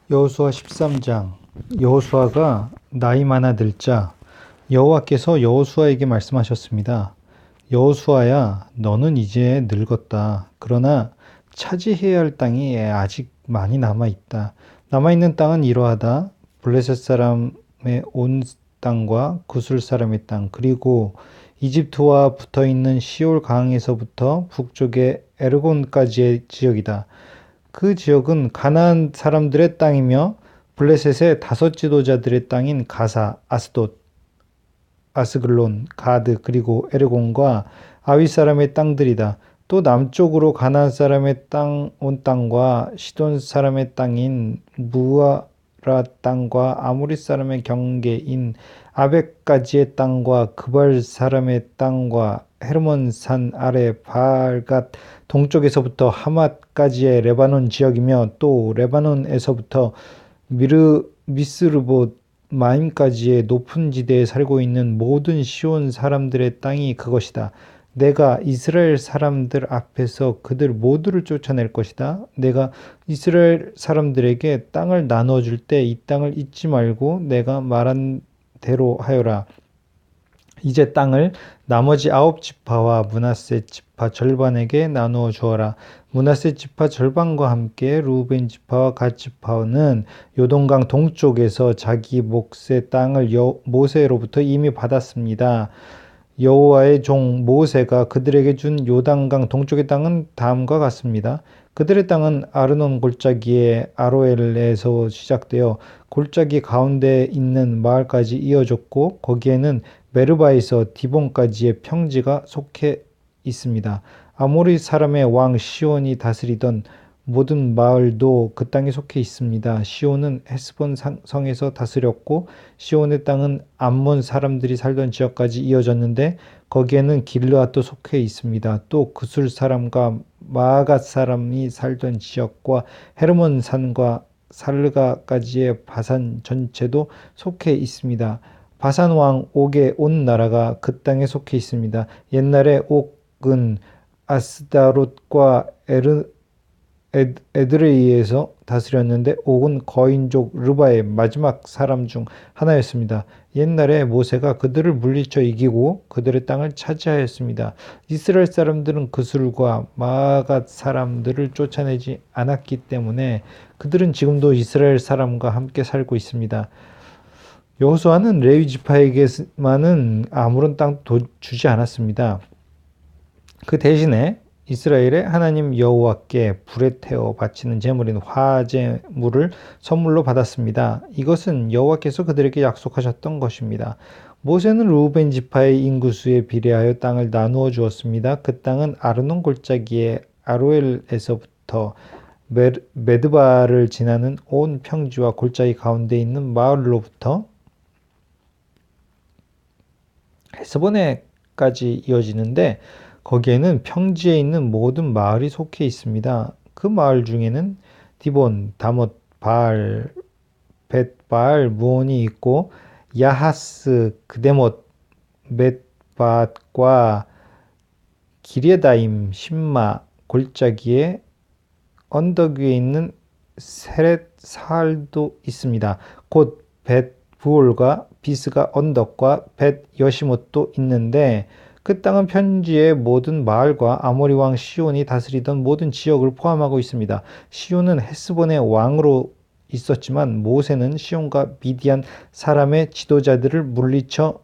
여호수아 13장. 여호수아가 나이 많아 늙자 여호와께서 여호수아에게 말씀하셨습니다. 여호수아야, 너는 이제 늙었다. 그러나 차지해야 할 땅이 아직 많이 남아 있다. 남아 있는 땅은 이러하다. 블레셋 사람의 온 땅과 구슬 사람의 땅, 그리고 이집트와 붙어 있는 시올 강에서부터 북쪽의 에르곤까지의 지역이다. 그 지역은 가나안 사람들의 땅이며 블레셋의 다섯 지도자들의 땅인 가사, 아스돗, 아스글론, 가드, 그리고 에르곤과 아위 사람의 땅들이다. 또 남쪽으로 가나안 사람의 온 땅과 시돈 사람의 땅인 무아라 땅과 아모리 사람의 경계인 아벡까지의 땅과 그발 사람의 땅과 헤르몬 산 아래 바알갓 동쪽에서부터 하맛까지의 레바논 지역이며 또 레바논에서부터 미스르봇 마임까지의 높은 지대에 살고 있는 모든 시온 사람들의 땅이 그것이다. 내가 이스라엘 사람들 앞에서 그들 모두를 쫓아낼 것이다. 내가 이스라엘 사람들에게 땅을 나누어 줄 때 이 땅을 잊지 말고 내가 말한 대로 하여라. 이제 땅을 나머지 9지파와 므낫세 지파 절반에게 나누어 주어라. 므낫세 지파 절반과 함께 루벤 지파와 갓 지파는 요동강 동쪽에서 자기 몫의 땅을 모세로부터 이미 받았습니다. 여호와의 종 모세가 그들에게 준 요단강 동쪽의 땅은 다음과 같습니다. 그들의 땅은 아르논 골짜기의 아로엘에서 시작되어 골짜기 가운데 있는 마을까지 이어졌고 거기에는 메르바에서 디본까지의 평지가 속해 있습니다. 아모리 사람의 왕 시온이 다스리던 모든 마을도 그 땅에 속해 있습니다. 시온은 헤스본 성에서 다스렸고 시온의 땅은 암몬 사람들이 살던 지역까지 이어졌는데 거기에는 길르앗도 속해 있습니다. 또 그술 사람과 마아갓 사람이 살던 지역과 헤르몬 산과 살르가까지의 바산 전체도 속해 있습니다. 바산 왕 옥의 온 나라가 그 땅에 속해 있습니다. 옛날에 옥은 아스다롯과 에드레이에서 다스렸는데 옥은 거인족 르바의 마지막 사람 중 하나였습니다. 옛날에 모세가 그들을 물리쳐 이기고 그들의 땅을 차지하였습니다. 이스라엘 사람들은 그술과 마아갓 사람들을 쫓아내지 않았기 때문에 그들은 지금도 이스라엘 사람과 함께 살고 있습니다. 여호수아는 레위 지파에게만은 아무런 땅도 주지 않았습니다. 그 대신에 이스라엘의 하나님 여호와께 불에 태워 바치는 제물인 화제물을 선물로 받았습니다. 이것은 여호와께서 그들에게 약속하셨던 것입니다. 모세는 르우벤 지파의 인구수에 비례하여 땅을 나누어 주었습니다. 그 땅은 아르논 골짜기의 아로엘에서부터 메드바를 지나는 온 평지와 골짜기 가운데 있는 마을로부터 헤스본에까지 이어지는데 거기에는 평지에 있는 모든 마을이 속해 있습니다. 그 마을 중에는 디본, 다못, 바알, 벳바알, 무온이 있고 야하스, 그데못, 벳바앗과 기레다임, 신마, 골짜기에 언덕 위에 있는 세렛사알도 있습니다. 곧 벳부올과 비스가 언덕과 벳 여시못도 있는데 그 땅은 편지의 모든 마을과 아모리 왕 시온이 다스리던 모든 지역을 포함하고 있습니다. 시온은 헤스본의 왕으로 있었지만 모세는 시온과 미디안 사람의 지도자들을 물리쳐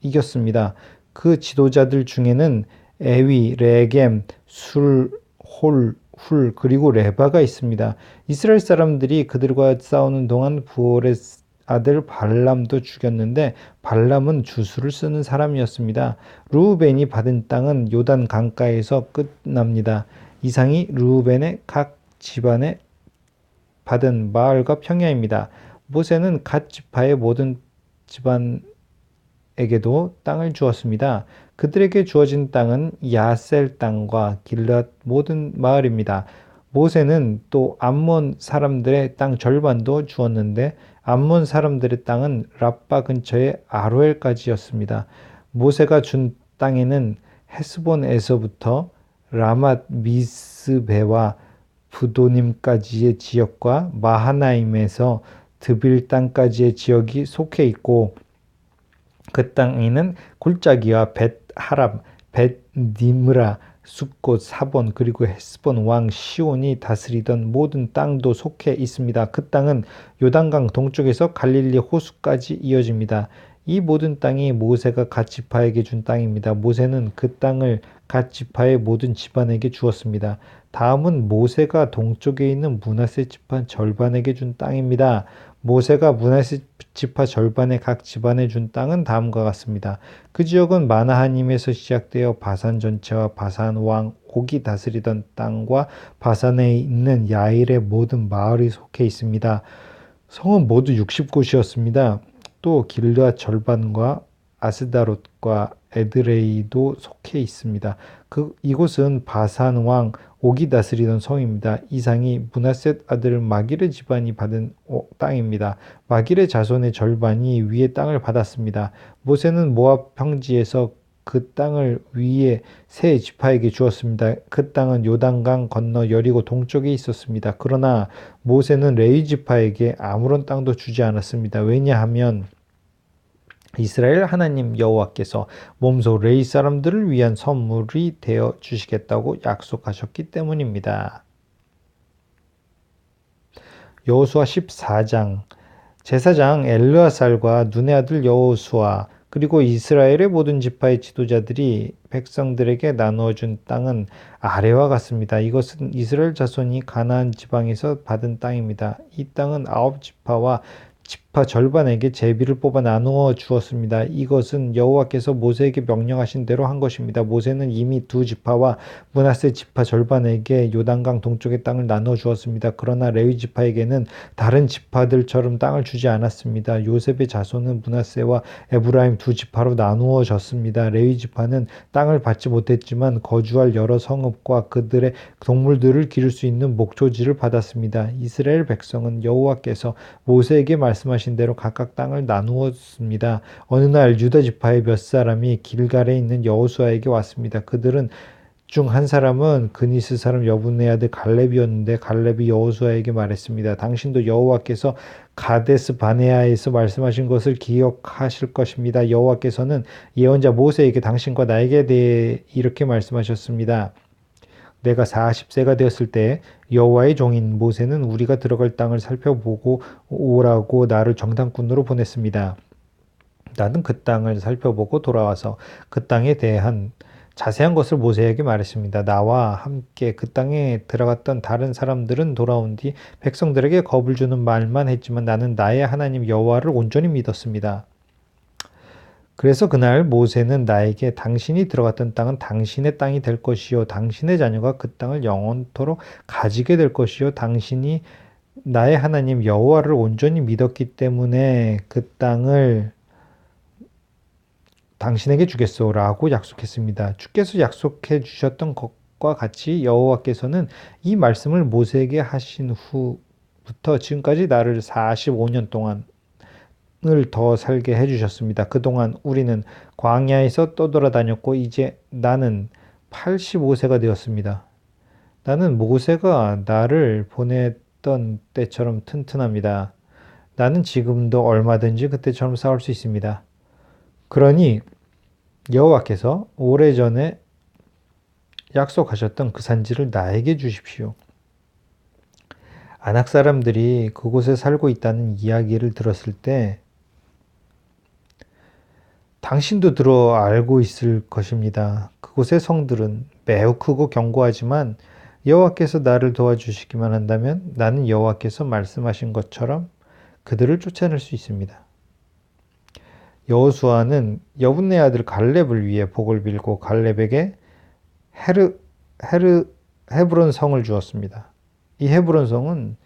이겼습니다. 그 지도자들 중에는 에위, 레겜, 훌, 그리고 레바가 있습니다. 이스라엘 사람들이 그들과 싸우는 동안 부올의 아들 발람도 죽였는데 발람은 주술을 쓰는 사람이었습니다. 르우벤이 받은 땅은 요단 강가에서 끝납니다. 이상이 르우벤의 각 집안에 받은 마을과 평야입니다. 모세는 갓 지파의 모든 집안에게도 땅을 주었습니다. 그들에게 주어진 땅은 야셀 땅과 길앗 모든 마을입니다. 모세는 또 암몬 사람들의 땅 절반도 주었는데 암몬 사람들의 땅은 랍바 근처의 아로엘까지였습니다. 모세가 준 땅에는 헤스본에서부터 라맛 미스베와 부도님까지의 지역과 마하나임에서 드빌 땅까지의 지역이 속해 있고 그 땅에는 골짜기와 벳 하람, 벳 니므라, 숫곳, 사본 그리고 헤스본 왕 시온이 다스리던 모든 땅도 속해 있습니다. 그 땅은 요단강 동쪽에서 갈릴리 호수까지 이어집니다. 이 모든 땅이 모세가 갓 지파에게 준 땅입니다. 모세는 그 땅을 갓 지파의 모든 집안에게 주었습니다. 다음은 모세가 동쪽에 있는 므낫세 지파 절반에게 준 땅입니다. 모세가 므낫세 지파 절반의 각 집안에 준 땅은 다음과 같습니다. 그 지역은 마나하님에서 시작되어 바산 전체와 바산 왕 옥이 다스리던 땅과 바산에 있는 야일의 모든 마을이 속해 있습니다. 성은 모두 60곳이었습니다. 또 길르앗 절반과 아스다롯과 에드레이도 속해 있습니다. 이곳은 바산 왕 옥이 다스리던 성입니다. 이 상이 므낫셋 아들 마길의 집안이 받은 땅입니다. 마길의 자손의 절반이 위의 땅을 받았습니다. 모세는 모압 평지에서 그 땅을 위에 세 지파에게 주었습니다. 그 땅은 요단강 건너 여리고 동쪽에 있었습니다. 그러나 모세는 레위 지파에게 아무런 땅도 주지 않았습니다. 왜냐하면 이스라엘 하나님 여호와께서 몸소 레위 사람들을 위한 선물이 되어 주시겠다고 약속하셨기 때문입니다. 여호수아 14장 제사장 엘르아살과 눈의 아들 여호수아 그리고 이스라엘의 모든 지파의 지도자들이 백성들에게 나누어 준 땅은 아래와 같습니다. 이것은 이스라엘 자손이 가나안 지방에서 받은 땅입니다. 이 땅은 9지파와 지파 절반에게 제비를 뽑아 나누어 주었습니다. 이것은 여호와께서 모세에게 명령하신 대로 한 것입니다. 모세는 이미 2지파와 므낫세 지파 절반에게 요단강 동쪽의 땅을 나누어 주었습니다. 그러나 레위 지파에게는 다른 지파들처럼 땅을 주지 않았습니다. 요셉의 자손은 므낫세와 에브라임 2지파로 나누어졌습니다. 레위 지파는 땅을 받지 못했지만 거주할 여러 성읍과 그들의 동물들을 기를 수 있는 목초지를 받았습니다. 이스라엘 백성은 여호와께서 모세에게 말씀하신 대로 각각 땅을 나누었습니다. 어느 날 유다 지파의 몇 사람이 길갈에 있는 여호수아에게 왔습니다. 그들은 중 한 사람은 그니스 사람 여분의 아들 갈렙이었는데 갈렙이 여호수아에게 말했습니다. 당신도 여호와께서 가데스 바네아에서 말씀하신 것을 기억하실 것입니다. 여호와께서는 예언자 모세에게 당신과 나에게 대해 이렇게 말씀하셨습니다. 내가 40세가 되었을 때 여호와의 종인 모세는 우리가 들어갈 땅을 살펴보고 오라고 나를 정탐꾼으로 보냈습니다. 나는 그 땅을 살펴보고 돌아와서 그 땅에 대한 자세한 것을 모세에게 말했습니다. 나와 함께 그 땅에 들어갔던 다른 사람들은 돌아온 뒤 백성들에게 겁을 주는 말만 했지만 나는 나의 하나님 여호와를 온전히 믿었습니다. 그래서 그날 모세는 나에게 당신이 들어갔던 땅은 당신의 땅이 될 것이요 당신의 자녀가 그 땅을 영원토록 가지게 될 것이요 당신이 나의 하나님 여호와를 온전히 믿었기 때문에 그 땅을 당신에게 주겠소라고 약속했습니다. 주께서 약속해 주셨던 것과 같이 여호와께서는 이 말씀을 모세에게 하신 후부터 지금까지 나를 45년 동안을 더 살게 해주셨습니다. 그동안 우리는 광야에서 떠돌아다녔고 이제 나는 85세가 되었습니다. 나는 모세가 나를 보냈던 때처럼 튼튼합니다. 나는 지금도 얼마든지 그때처럼 싸울 수 있습니다. 그러니 여호와께서 오래전에 약속하셨던 그 산지를 나에게 주십시오. 아낙 사람들이 그곳에 살고 있다는 이야기를 들었을 때 당신도 들어 알고 있을 것입니다. 그곳의 성들은 매우 크고 견고하지만 여호와께서 나를 도와주시기만 한다면 나는 여호와께서 말씀하신 것처럼 그들을 쫓아낼 수 있습니다. 여호수아는 여분네 아들 갈렙을 위해 복을 빌고 갈렙에게 헤브론 성을 주었습니다. 이 헤브론 성은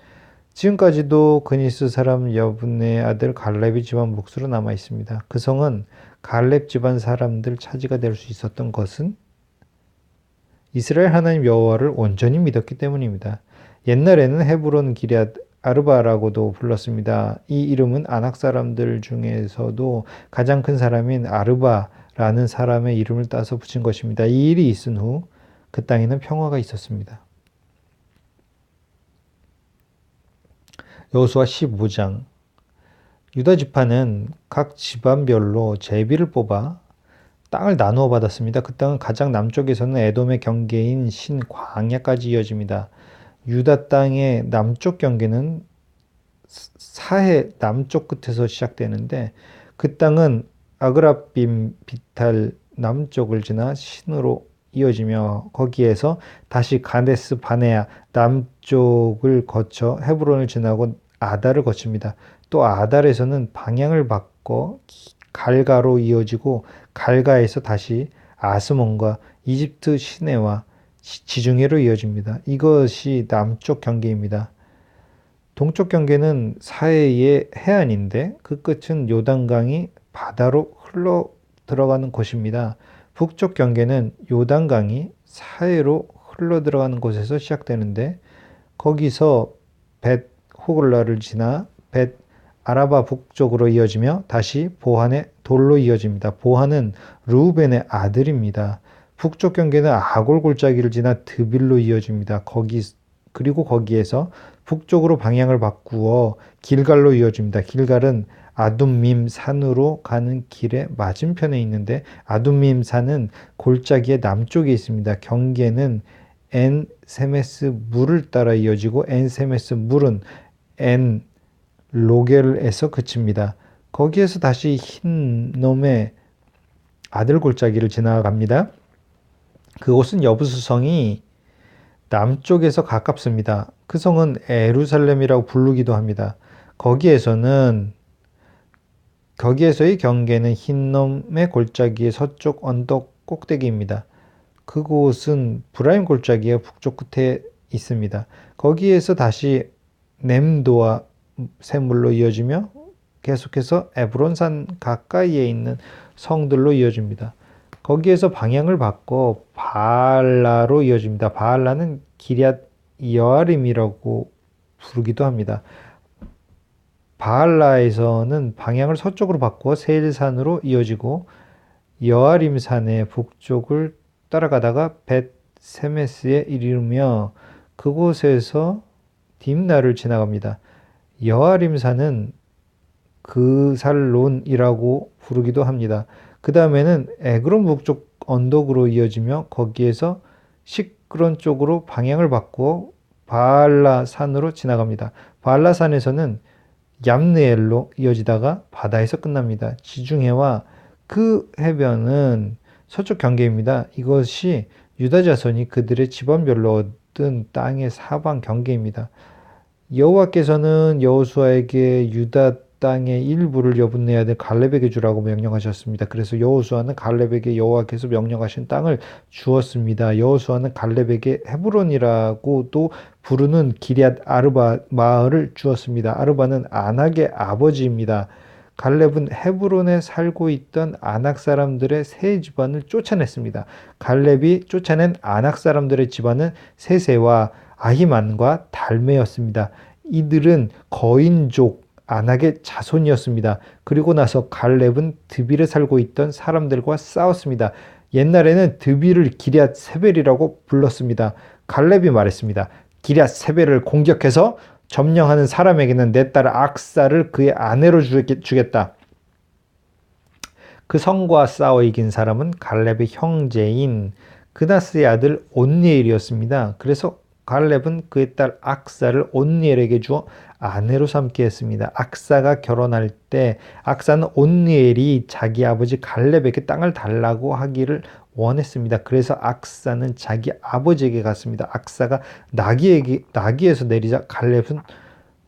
지금까지도 그니스 사람 여분네 아들 갈렙의 집안 몫으로 남아 있습니다. 그 성은 갈렙 집안 사람들 차지가 될 수 있었던 것은 이스라엘 하나님 여호와를 온전히 믿었기 때문입니다. 옛날에는 헤브론 기럇 아르바라고도 불렀습니다. 이 이름은 아낙 사람들 중에서도 가장 큰 사람인 아르바라는 사람의 이름을 따서 붙인 것입니다. 이 일이 있은 후 그 땅에는 평화가 있었습니다. 여호수아 15장. 유다 지파는 각 지방별로 제비를 뽑아 땅을 나누어 받았습니다. 그 땅은 가장 남쪽에서는 에돔의 경계인 신 광야까지 이어집니다. 유다 땅의 남쪽 경계는 사해 남쪽 끝에서 시작되는데 그 땅은 아그라빔 비탈 남쪽을 지나 신으로 이어지며 거기에서 다시 가데스 바네아 남쪽을 거쳐 헤브론을 지나고 아달을 거칩니다. 또 아달에서는 방향을 바꿔 갈가로 이어지고 갈가에서 다시 아스몬과 이집트 시내와 지중해로 이어집니다. 이것이 남쪽 경계입니다. 동쪽 경계는 사해의 해안인데 그 끝은 요단강이 바다로 흘러 들어가는 곳입니다. 북쪽 경계는 요단강이 사해로 흘러 들어가는 곳에서 시작되는데 거기서 벳 호글라를 지나 벳 아라바 북쪽으로 이어지며 다시 보한의 돌로 이어집니다. 보한은 르우벤의 아들입니다. 북쪽 경계는 아골 골짜기를 지나 드빌로 이어집니다. 그리고 거기에서 북쪽으로 방향을 바꾸어 길갈로 이어집니다. 길갈은 아둠밈 산으로 가는 길의 맞은편에 있는데 아둠밈 산은 골짜기의 남쪽에 있습니다. 경계는 엔 세메스 물을 따라 이어지고 엔 세메스 물은 엔 로겔에서 그칩니다. 거기에서 다시 흰놈의 아들 골짜기를 지나갑니다. 그곳은 여부수성이 남쪽에서 가깝습니다. 그 성은 에루살렘이라고 부르기도 합니다. 거기에서의 경계는 흰놈의 골짜기의 서쪽 언덕 꼭대기입니다. 그곳은 브라임 골짜기의 북쪽 끝에 있습니다. 거기에서 다시 넴도와 샘물로 이어지며 계속해서 에브론산 가까이에 있는 성들로 이어집니다. 거기에서 방향을 바꿔 바알라로 이어집니다. 바알라는 기럇 여아림이라고 부르기도 합니다. 바알라에서는 방향을 서쪽으로 바꿔 세일산으로 이어지고 여아림산의 북쪽을 따라가다가 벳 세메스에 이르며 그곳에서 딥나를 지나갑니다. 여아림산은 그살론이라고 부르기도 합니다. 그 다음에는 에그론 북쪽 언덕으로 이어지며 거기에서 시크론 쪽으로 방향을 바꾸어 바알라 산으로 지나갑니다. 바알라 산에서는 얌느엘로 이어지다가 바다에서 끝납니다. 지중해와 그 해변은 서쪽 경계입니다. 이것이 유다 자손이 그들의 지번별로 얻은 땅의 사방 경계입니다. 여호와께서는 여호수아에게 유다 땅의 일부를 여분의 아들 갈렙에게 주라고 명령하셨습니다. 그래서 여호수아는 갈렙에게 여호와께서 명령하신 땅을 주었습니다. 여호수아는 갈렙에게 헤브론이라고도 부르는 기럇 아르바 마을을 주었습니다. 아르바는 아낙의 아버지입니다. 갈렙은 헤브론에 살고 있던 아낙 사람들의 세 집안을 쫓아냈습니다. 갈렙이 쫓아낸 아낙 사람들의 집안은 세세와 아히만과 달메였습니다. 이들은 거인족 아낙의 자손이었습니다. 그리고 나서 갈렙은 드빌에 살고 있던 사람들과 싸웠습니다. 옛날에는 드빌을 기럇 세벨이라고 불렀습니다. 갈렙이 말했습니다. 기럇 세벨을 공격해서 점령하는 사람에게는 내 딸 악사를 그의 아내로 주겠다. 그 성과 싸워 이긴 사람은 갈렙의 형제인 그나스의 아들 온니엘이었습니다. 그래서 갈렙은 그의 딸 악사를 온니엘에게 주어 아내로 삼게 했습니다. 악사가 결혼할 때 악사는 온니엘이 자기 아버지 갈렙에게 땅을 달라고 하기를 원했습니다. 그래서 악사는 자기 아버지에게 갔습니다. 악사가 나귀에서 내리자 갈렙은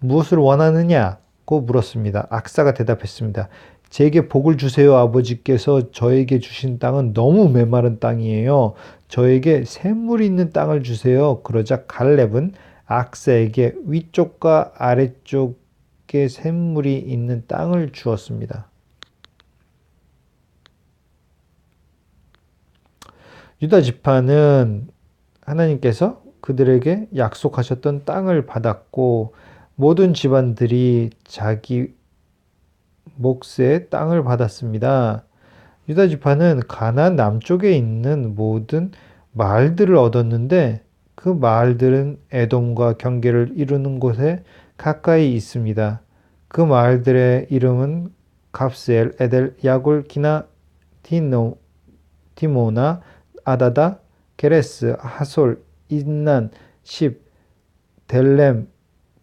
무엇을 원하느냐고 물었습니다. 악사가 대답했습니다. 제게 복을 주세요. 아버지께서 저에게 주신 땅은 너무 메마른 땅이에요. 저에게 샘물이 있는 땅을 주세요. 그러자 갈렙은 악사에게 위쪽과 아래쪽에 샘물이 있는 땅을 주었습니다. 유다 지파는 하나님께서 그들에게 약속하셨던 땅을 받았고 모든 집안들이 자기 몫의 땅을 받았습니다. 유다 지파는 가나안 남쪽에 있는 모든 마을들을 얻었는데 그 마을들은 에돔과 경계를 이루는 곳에 가까이 있습니다. 그 마을들의 이름은 갑스엘, 에델, 야굴, 기나, 디모나, 아다다, 게레스, 하솔, 인난, 십, 델렘,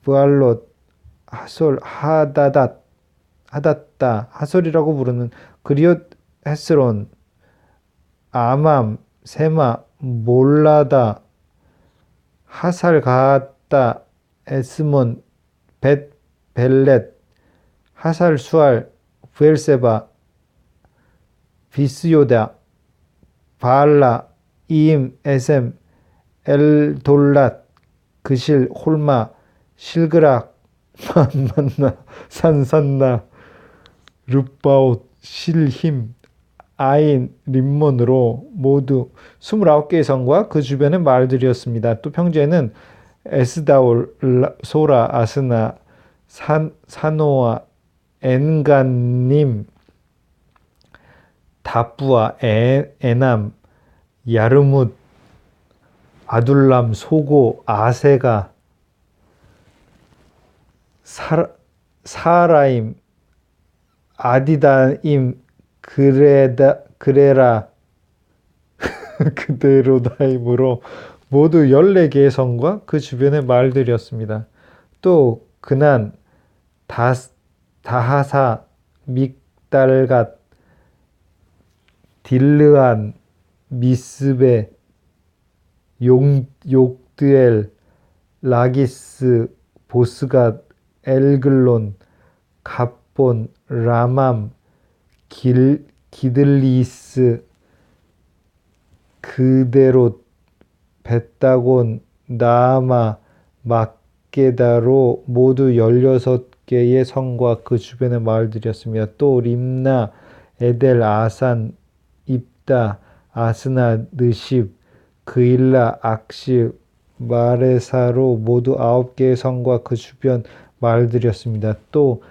브알롯, 하솔, 하닷다, 하솔이라고 부르는 그리옷, 헤스론, 아맘, 세마, 몰라다, 하살가다, 에스몬, 벳, 벨렛, 하살수알, 부엘세바, 비스요다, 바알라, 이임, 에셈, 엘돌랏, 그실, 홀마, 실그락, 만나, 산산나, 르바옷, 실힘, 아인, 림몬으로 모두 29개의 성과 그 주변의 마을들이었습니다. 또 평지에는 에스다올, 소라, 아스나, 사노아, 엔간님, 다부아, 에남, 야르뭇, 아둘람, 소고, 아세가, 사라임, 아디다임, 그레라, 그데로다임으로 모두 14개의 성과 그 주변의 마을들이었습니다. 또 그난, 다하사, 믹달갓, 딜르안, 미스베, 욕드엘, 라기스, 보스갓, 엘글론, 갑본, 라맘, 기들리스, 그데롯, 벳다곤, 나아마, 막게다로 모두 16개의 성과 그 주변의 마을들이었습니다. 또 림나, 에델, 아산, 입다, 아스나, 느십, 그일라, 악시, 마레사로 모두 9개의 성과 그 주변 마을들이었습니다. 또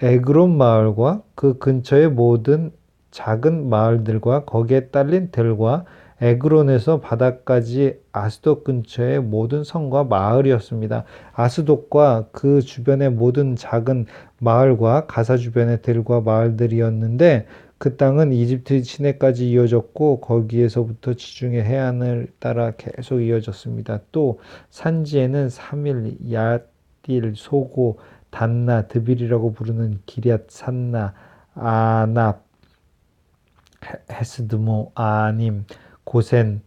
에그론 마을과 그 근처의 모든 작은 마을들과 거기에 딸린 들과 에그론에서 바다까지 아스돗 근처의 모든 성과 마을이었습니다. 아스돗과 그 주변의 모든 작은 마을과 가사 주변의 들과 마을들이었는데 그 땅은 이집트 시내까지 이어졌고 거기에서부터 지중해 해안을 따라 계속 이어졌습니다. 또 산지에는 사밀, 야딜, 소고, 단나, 드빌이라고 부르는 기럇, 산나, 아납, 헤스드모, 아님, 고센,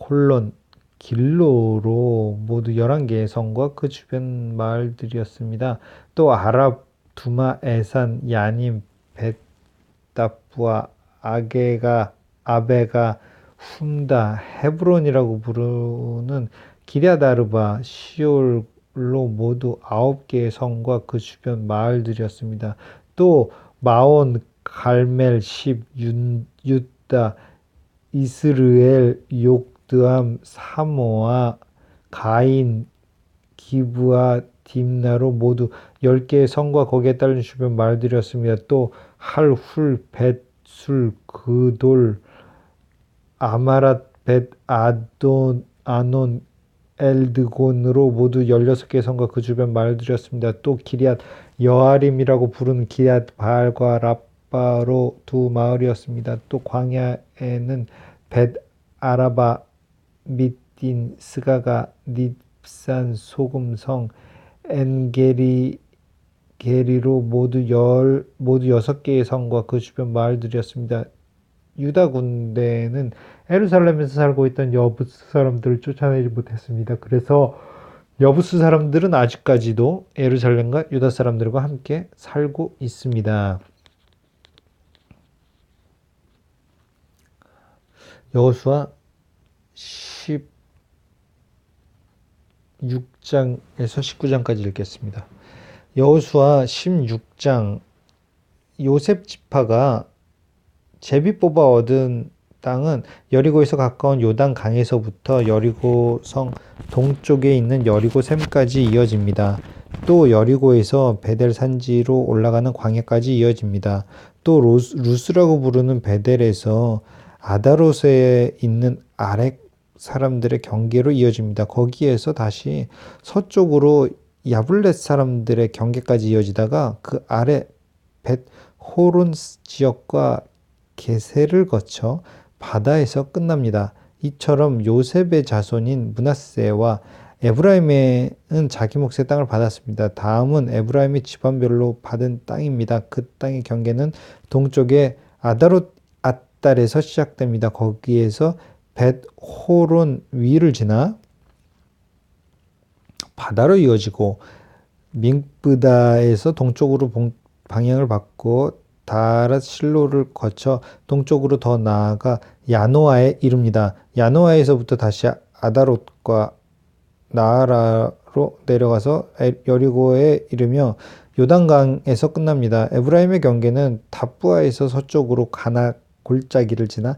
홀론, 길로로 모두 11개의 성과 그 주변 마을들이었습니다. 또 아랍, 두마, 에산, 야님, 벳다프아, 아베가, 훔다, 헤브론이라고 부르는 기랴다르바, 시올로 모두 9개의 성과 그 주변 마을들이었습니다. 또 마온, 갈멜, 십, 유다, 이스르엘, 욕드암, 사모아, 가인, 기브아, 딥나로 모두 10개의 성과 거기에 따른 주변 마을들이었습니다. 또 할훌, 벳, 술, 그돌, 아마랏, 벳, 아논, 엘드곤으로 모두 16개의 성과 그 주변 마을들이었습니다. 또 기럇 여아림이라고 부르는 기럇 바알과 랍바로 두 마을이었습니다. 또 광야에는 벳 아라바, 밑딘, 스가가, 닙산, 소금성, 엔게리로 모두 6개의 성과 그 주변 마을들이었습니다. 유다 군대는 예루살렘에서 살고 있던 여부스 사람들을 쫓아내지 못했습니다. 그래서 여부스 사람들은 아직까지도 예루살렘과 유다 사람들과 함께 살고 있습니다. 여호수아 16장에서 19장까지 읽겠습니다. 여호수아 16장 요셉 지파가 제비 뽑아 얻은 땅은 여리고에서 가까운 요단 강에서부터 여리고성 동쪽에 있는 여리고샘까지 이어집니다. 또 여리고에서 베델 산지로 올라가는 광야까지 이어집니다. 또 루스라고 부르는 베델에서 아다롯에 있는 아렉 사람들의 경계로 이어집니다. 거기에서 다시 서쪽으로 야블렛 사람들의 경계까지 이어지다가 그 아래 벳 호론 지역과 게셀을 거쳐 바다에서 끝납니다. 이처럼 요셉의 자손인 므낫세와 에브라임은 자기 몫의 땅을 받았습니다. 다음은 에브라임이 집안별로 받은 땅입니다. 그 땅의 경계는 동쪽의 아다롯 앗달에서 시작됩니다. 거기에서 벳 호론 위를 지나 바다로 이어지고 믹브다에서 동쪽으로 방향을 바꿔 다랏 실로를 거쳐 동쪽으로 더 나아가 야노아에 이릅니다. 야노아에서부터 다시 아다롯과 나아라로 내려가서 여리고에 이르며 요단강에서 끝납니다. 에브라임의 경계는 답부아에서 서쪽으로 가나 골짜기를 지나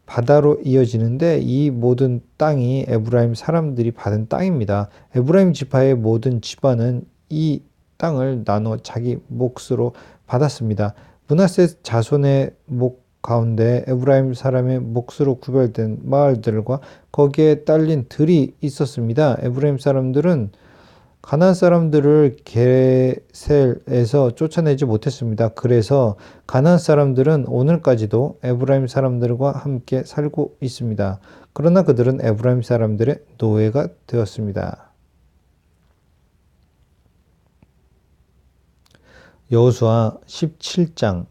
바다로 이어지는데 이 모든 땅이 에브라임 사람들이 받은 땅입니다. 에브라임 지파의 모든 집안은 이 땅을 나눠 자기 몫으로 받았습니다. 므낫세 자손의 목 가운데 에브라임 사람의 몫으로 구별된 마을들과 거기에 딸린 들이 있었습니다. 에브라임 사람들은 가나안 사람들을 게셀에서 쫓아내지 못했습니다. 그래서 가나안 사람들은 오늘까지도 에브라임 사람들과 함께 살고 있습니다. 그러나 그들은 에브라임 사람들의 노예가 되었습니다. 여호수아 17장.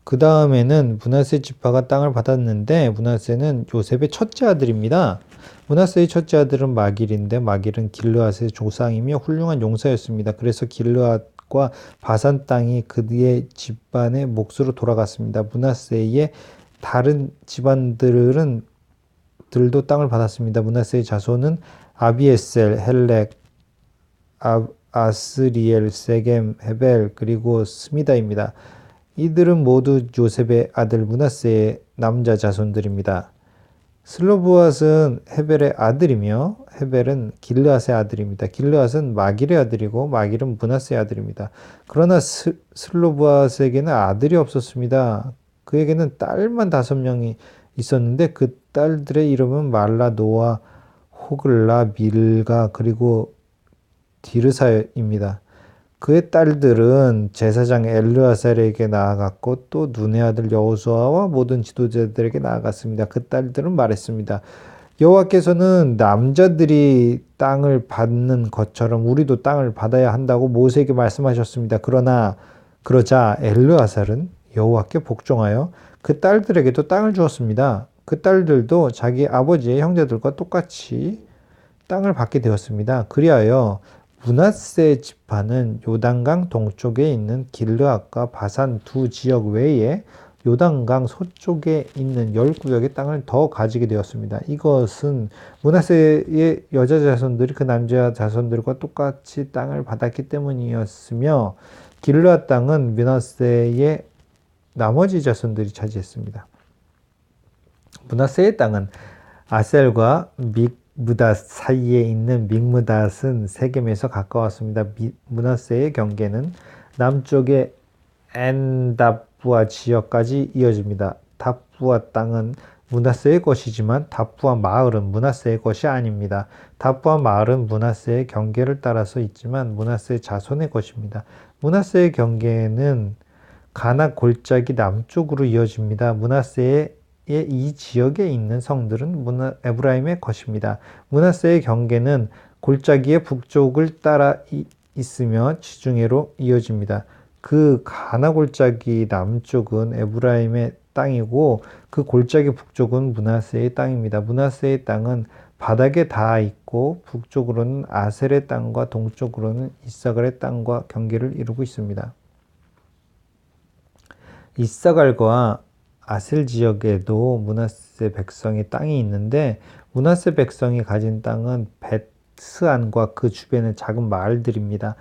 그 다음에는 므낫세 지파가 땅을 받았는데 므낫세는 요셉의 첫째 아들입니다. 므낫세의 첫째 아들은 마길인데 마길은 길르앗의 조상이며 훌륭한 용사였습니다. 그래서 길르앗과 바산 땅이 그의 집안의 몫으로 돌아갔습니다. 므낫세의 다른 집안들은 들도 땅을 받았습니다. 므낫세의 자손은 아비에셀, 헬렉, 아스리엘, 세겜, 헤벨 그리고 스미다입니다. 이들은 모두 요셉의 아들 므낫세의 남자 자손들입니다. 슬로브앗은 헤벨의 아들이며 헤벨은 길르앗의 아들입니다. 길르앗은 마길의 아들이고 마길은 므낫세의 아들입니다. 그러나 슬로브앗에게는 아들이 없었습니다. 그에게는 딸만 5명이 있었는데 그 딸들의 이름은 말라, 노아, 호글라, 밀가 그리고 디르사입니다. 그의 딸들은 제사장 엘르아살에게 나아갔고 또 눈의 아들 여호수아와 모든 지도자들에게 나아갔습니다. 그 딸들은 말했습니다. 여호와께서는 남자들이 땅을 받는 것처럼 우리도 땅을 받아야 한다고 모세에게 말씀하셨습니다. 그러자 엘르아살은 여호와께 복종하여 그 딸들에게도 땅을 주었습니다. 그 딸들도 자기 아버지의 형제들과 똑같이 땅을 받게 되었습니다. 그리하여 므낫세 지파는 요단강 동쪽에 있는 길르앗과 바산 2 지역 외에 요단강 서쪽에 있는 10구역의 땅을 더 가지게 되었습니다. 이것은 므낫세의 여자 자손들이 그 남자 자손들과 똑같이 땅을 받았기 때문이었으며 길르앗 땅은 므낫세의 나머지 자손들이 차지했습니다. 므낫세의 땅은 아셀과 믹므닷 사이에 있는 믹므닷은 세겜에서 가까웠습니다. 므낫세의 경계는 남쪽의 엔답부아 지역까지 이어집니다. 답부아 땅은 므낫세의 것이지만 답부아 마을은 므낫세의 것이 아닙니다. 답부아 마을은 므낫세의 경계를 따라서 있지만 므낫세 자손의 것입니다. 므낫세의 경계는 가나 골짜기 남쪽으로 이어집니다. 므낫세의 이 지역에 있는 성들은 에브라임의 것입니다. 므낫세의 경계는 골짜기의 북쪽을 따라 있으며 지중해로 이어집니다. 그 가나 골짜기 남쪽은 에브라임의 땅이고 그 골짜기 북쪽은 므낫세의 땅입니다. 므낫세의 땅은 바닥에 닿아 있고 북쪽으로는 아셀의 땅과 동쪽으로는 이사갈의 땅과 경계를 이루고 있습니다. 이사갈과 아셀 지역에도 므낫세 백성의 땅이 있는데 므낫세 백성이 가진 땅은 벳스안과 그 주변의 작은 마을들입니다.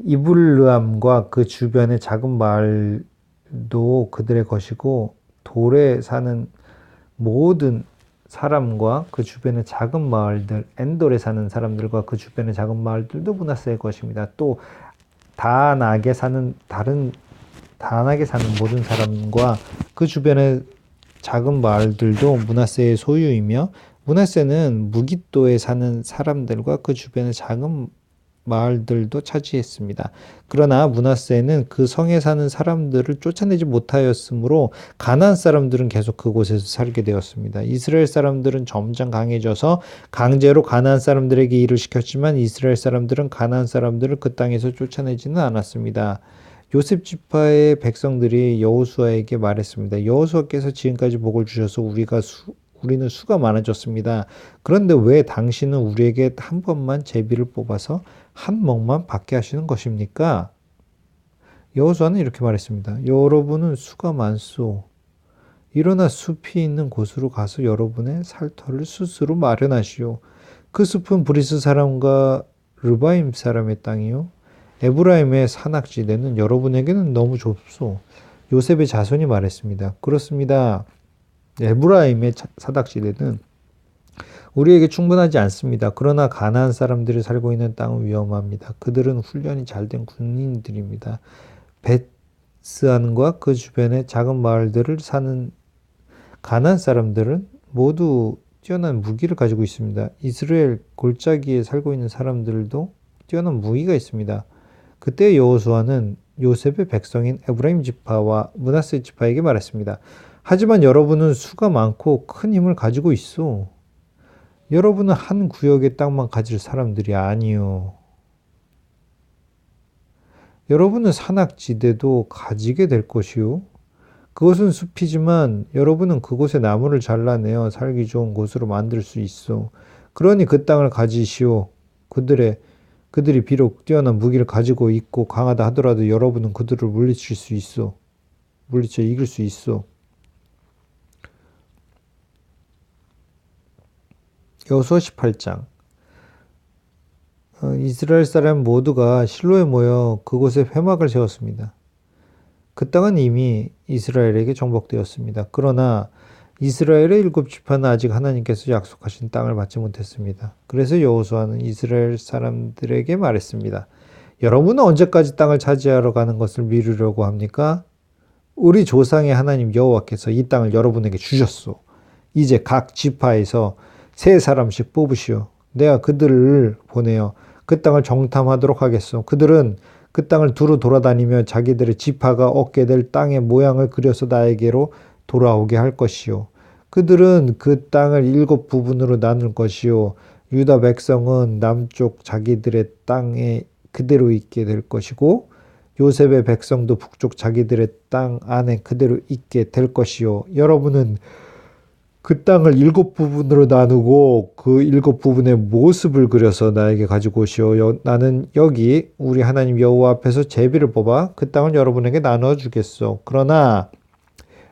이블르암과 그 주변의 작은 마을도 그들의 것이고 돌에 사는 모든 사람과 그 주변의 작은 마을들, 엔돌에 사는 사람들과 그 주변의 작은 마을들도 므낫세의 것입니다. 또 다낙에 사는 모든 사람과 그 주변의 작은 마을들도 므낫세의 소유이며 므낫세는 무깃도에 사는 사람들과 그 주변의 작은 마을들도 차지했습니다. 그러나 므낫세는 그 성에 사는 사람들을 쫓아내지 못하였으므로 가나안 사람들은 계속 그곳에서 살게 되었습니다. 이스라엘 사람들은 점점 강해져서 강제로 가나안 사람들에게 일을 시켰지만 이스라엘 사람들은 가나안 사람들을 그 땅에서 쫓아내지는 않았습니다. 요셉 지파의 백성들이 여호수아에게 말했습니다. 여호수아께서 지금까지 복을 주셔서 우리는 수가 많아졌습니다. 그런데 왜 당신은 우리에게 한 번만 제비를 뽑아서 한 몫만 받게 하시는 것입니까? 여호수아는 이렇게 말했습니다. 여러분은 수가 많소. 일어나 숲이 있는 곳으로 가서 여러분의 살터를 스스로 마련하시오. 그 숲은 브리스 사람과 르바임 사람의 땅이요. 에브라임의 산악지대는 여러분에게는 너무 좁소. 요셉의 자손이 말했습니다. 그렇습니다. 에브라임의 산악지대는 우리에게 충분하지 않습니다. 그러나 가나안 사람들이 살고 있는 땅은 위험합니다. 그들은 훈련이 잘 된 군인들입니다. 벳스안과 그 주변의 작은 마을들을 사는 가나안 사람들은 모두 뛰어난 무기를 가지고 있습니다. 이스라엘 골짜기에 살고 있는 사람들도 뛰어난 무기가 있습니다. 그때 여호수아는 요셉의 백성인 에브라임 지파와 므낫세 지파에게 말했습니다. 하지만 여러분은 수가 많고 큰 힘을 가지고 있어. 여러분은 한 구역의 땅만 가질 사람들이 아니요. 여러분은 산악지대도 가지게 될 것이요. 그것은 숲이지만 여러분은 그곳의 나무를 잘라내어 살기 좋은 곳으로 만들 수 있어. 그러니 그 땅을 가지시오. 그들이 비록 뛰어난 무기를 가지고 있고 강하다 하더라도 여러분은 그들을 물리쳐 이길 수 있어. 여호수아 18장. 이스라엘 사람 모두가 실로에 모여 그곳에 회막을 세웠습니다. 그 땅은 이미 이스라엘에게 정복되었습니다. 그러나 이스라엘의 7지파는 아직 하나님께서 약속하신 땅을 받지 못했습니다. 그래서 여호수아는 이스라엘 사람들에게 말했습니다. 여러분은 언제까지 땅을 차지하러 가는 것을 미루려고 합니까? 우리 조상의 하나님 여호와께서 이 땅을 여러분에게 주셨소. 이제 각 지파에서 3사람씩 뽑으시오. 내가 그들을 보내어 그 땅을 정탐하도록 하겠소. 그들은 그 땅을 두루 돌아다니며 자기들의 지파가 얻게 될 땅의 모양을 그려서 나에게로 돌아오게 할 것이요. 그들은 그 땅을 7부분으로 나눌 것이요. 유다 백성은 남쪽 자기들의 땅에 그대로 있게 될 것이고 요셉의 백성도 북쪽 자기들의 땅 안에 그대로 있게 될 것이요. 여러분은 그 땅을 7부분으로 나누고 그 7부분의 모습을 그려서 나에게 가지고 오시오. 나는 여기 우리 하나님 여호와 앞에서 제비를 뽑아 그 땅을 여러분에게 나누어 주겠소. 그러나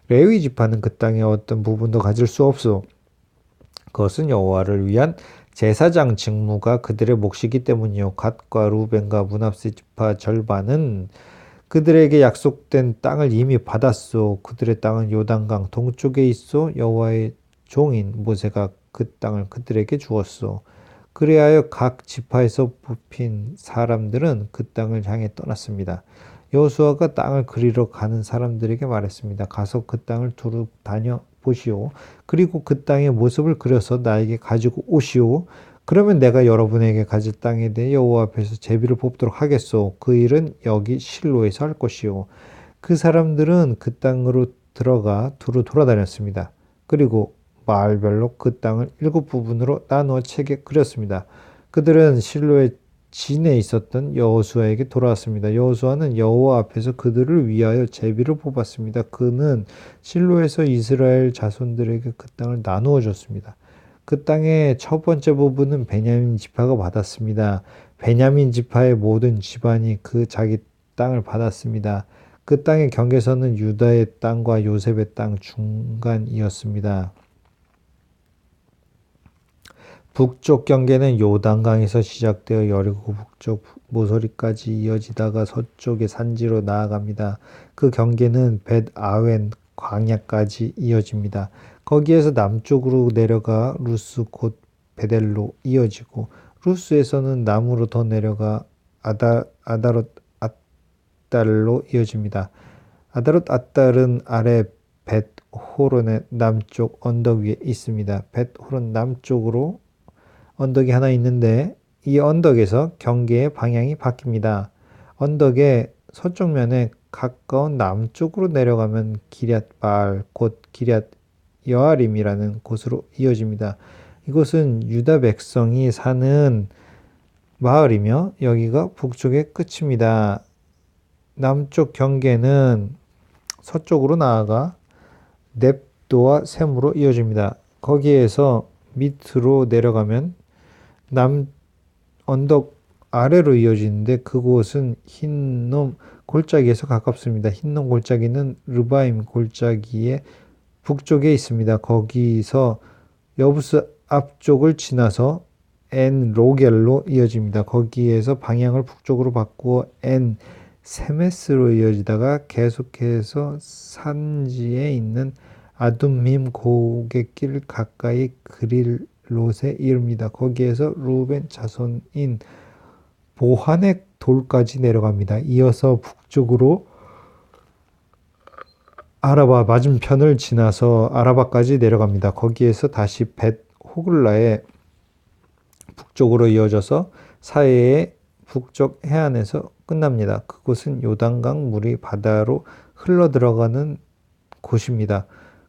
레위 지파는 그 땅의 어떤 부분도 가질 수 없소. 그것은 여호와를 위한 제사장 직무가 그들의 몫이기 때문이요. 갓과 루벤과 므낫세 지파 절반은 그들에게 약속된 땅을 이미 받았소. 그들의 땅은 요단강 동쪽에 있어 여호와의 종인 모세가 그 땅을 그들에게 주었소. 그리하여 각 지파에서 뽑힌 사람들은 그 땅을 향해 떠났습니다. 여호수아가 땅을 그리러 가는 사람들에게 말했습니다. 가서 그 땅을 두루 다녀 보시오. 그리고 그 땅의 모습을 그려서 나에게 가지고 오시오. 그러면 내가 여러분에게 가질 땅에 대해 여호와 앞에서 제비를 뽑도록 하겠소. 그 일은 여기 실로에서 할 것이요. 그 사람들은 그 땅으로 들어가 두루 돌아다녔습니다. 그리고 마을별로 그 땅을 7부분으로 나누어 책에 그렸습니다. 그들은 실로의 진에 있었던 여호수아에게 돌아왔습니다. 여호수아는 여호와 앞에서 그들을 위하여 제비를 뽑았습니다. 그는 실로에서 이스라엘 자손들에게 그 땅을 나누어 줬습니다. 그 땅의 첫 번째 부분은 베냐민 지파가 받았습니다. 베냐민 지파의 모든 집안이 그 자기 땅을 받았습니다. 그 땅의 경계선은 유다의 땅과 요셉의 땅 중간이었습니다. 북쪽 경계는 요단강에서 시작되어 여리고 북쪽 모서리까지 이어지다가 서쪽의 산지로 나아갑니다. 그 경계는 벳아웬 광야까지 이어집니다. 거기에서 남쪽으로 내려가 루스 곧 베델로 이어지고 루스에서는 남으로 더 내려가 아다롯 앗달로 이어집니다. 아다롯 앗달은 아래 벳호론의 남쪽 언덕 위에 있습니다. 벳호론 남쪽으로 언덕이 하나 있는데 이 언덕에서 경계의 방향이 바뀝니다. 언덕의 서쪽 면에 가까운 남쪽으로 내려가면 기럇 바알 곧 기럇 여아림이라는 곳으로 이어집니다. 이곳은 유다 백성이 사는 마을이며 여기가 북쪽의 끝입니다. 남쪽 경계는 서쪽으로 나아가 넵도와 셈으로 이어집니다. 거기에서 밑으로 내려가면 남 언덕 아래로 이어지는데 그곳은 흰놈 골짜기에서 가깝습니다. 흰놈 골짜기는 르바임 골짜기의 북쪽에 있습니다. 거기서 여부스 앞쪽을 지나서 엔 로겔로 이어집니다. 거기에서 방향을 북쪽으로 바꾸어 엔 세메스로 이어지다가 계속해서 산지에 있는 아둠밈 고갯길 가까이 그릴롯에 이릅니다. 거기에서 루벤 자손인 보하넥 돌까지 내려갑니다. 이어서 북쪽으로 아라바 맞은편을 지나서 아라바까지 내려갑니다. 거기에서 다시 벳 호글라의 북쪽으로 이어져서 사해의 북쪽 해안에서 끝납니다. 그곳은 요단강 물이 바다로 흘러 들어가는 곳입니다.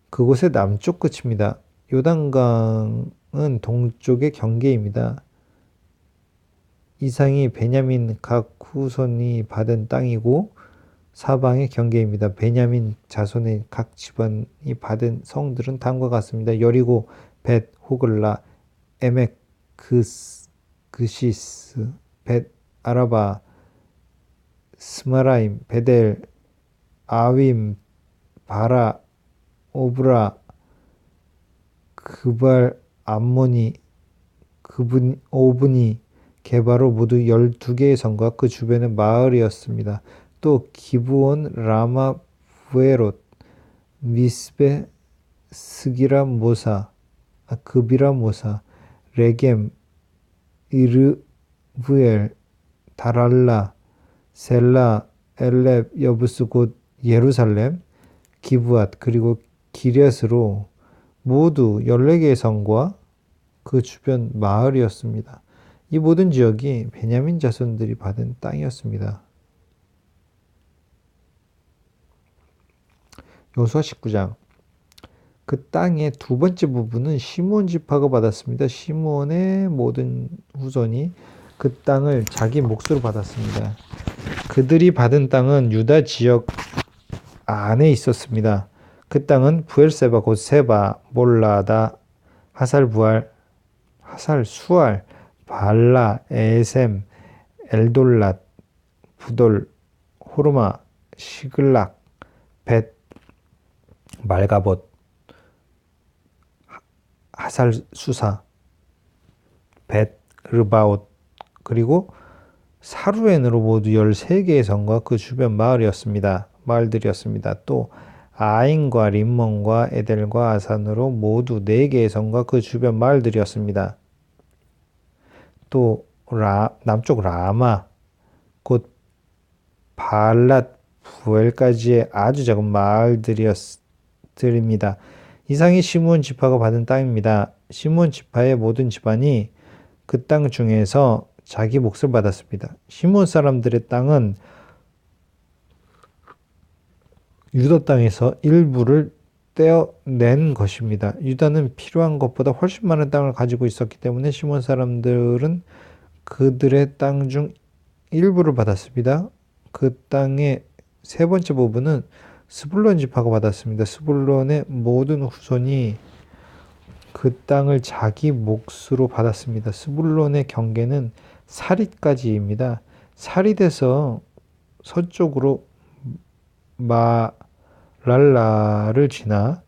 그곳의 남쪽 끝입니다. 요단강은 동쪽의 경계입니다. 이상이 베냐민 각 후손이 받은 땅이고 사방의 경계입니다. 베냐민 자손의 각 집안이 받은 성들은 다음과 같습니다. 여리고, 벳 호글라, 에멕 그시스, 벳 아라바, 스마라임, 베델, 아윈, 바라, 오브라, 그발, 암모니, 오브니, 게바로 모두 12개의 성과 그 주변의 마을이었습니다. 또 기브온, 라마, 부에롯, 미스베, 스기라 모사, 그비라 모사, 레겜, 이르브엘, 다랄라, 셀라, 엘렙, 여부스 곧 예루살렘, 기브앗 그리고 기럇으로 모두 14개의 성과 그 주변 마을이었습니다. 이 모든 지역이 베냐민 자손들이 받은 땅이었습니다. 여호수아 19장. 그 땅의 두 번째 부분은 시므온 지파가 받았습니다. 시므온의 모든 후손이 그 땅을 자기 몫으로 받았습니다. 그들이 받은 땅은 유다 지역 안에 있었습니다. 그 땅은 부엘세바 곧 세바, 몰라다, 하살부알, 하살수알, 발라, 에셈, 엘돌랏, 부돌, 호르마, 시글락, 벳, 말가봇, 하살수사, 벳, 르바옷, 그리고 사루엔으로 모두 13개의 성과 그 주변 마을들이었습니다. 또 아인과 림몬과 에델과 아산으로 모두 4개의 성과 그 주변 마을들이었습니다. 또 남쪽 라마 곧 발랏 부엘까지의 아주 작은 마을들입니다. 이상이 시므온 지파가 받은 땅입니다. 시므온 지파의 모든 집안이 그 땅 중에서 자기 몫을 받았습니다. 시므온 사람들의 땅은 유다 땅에서 일부를 떼어낸 것입니다. 유다는 필요한 것보다 훨씬 많은 땅을 가지고 있었기 때문에 시므온 사람들은 그들의 땅 중 일부를 받았습니다. 그 땅의 세 번째 부분은 스불론 지파가 받았습니다. 스불론의 모든 후손이 그 땅을 자기 몫으로 받았습니다. 스불론의 경계는 사릿까지입니다. 사릿에서 서쪽으로 마랄라를 지나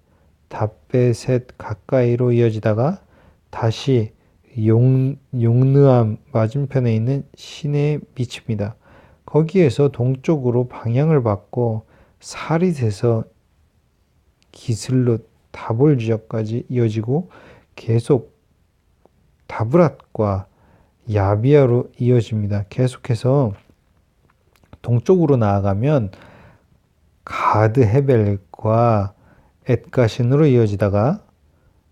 답베셋 가까이로 이어지다가 다시 용느암 맞은편에 있는 시내에 미칩니다. 거기에서 동쪽으로 방향을 바꿔 사릿에서 기슬롯 다볼 지역까지 이어지고 계속 다브랏과 야비아로 이어집니다. 계속해서 동쪽으로 나아가면 가드 헤벨과 엣가신으로 이어지다가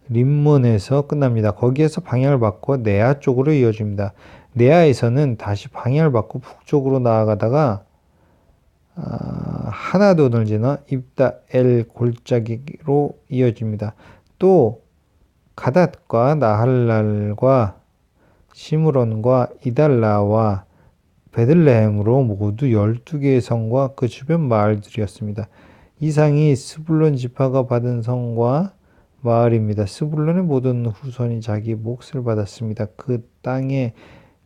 림몬에서 끝납니다. 거기에서 방향을 바꿔 네아 쪽으로 이어집니다. 네아에서는 다시 방향을 바꿔 북쪽으로 나아가다가 하나돈을 지나 입다 엘 골짜기로 이어집니다. 또 가닷과 나할랄과 시므론과 이달라와 베들레헴으로 모두 12개의 성과 그 주변 마을들이었습니다. 이상이 스불론 지파가 받은 성과 마을입니다. 스불론의 모든 후손이 자기 몫을 받았습니다. 그 땅의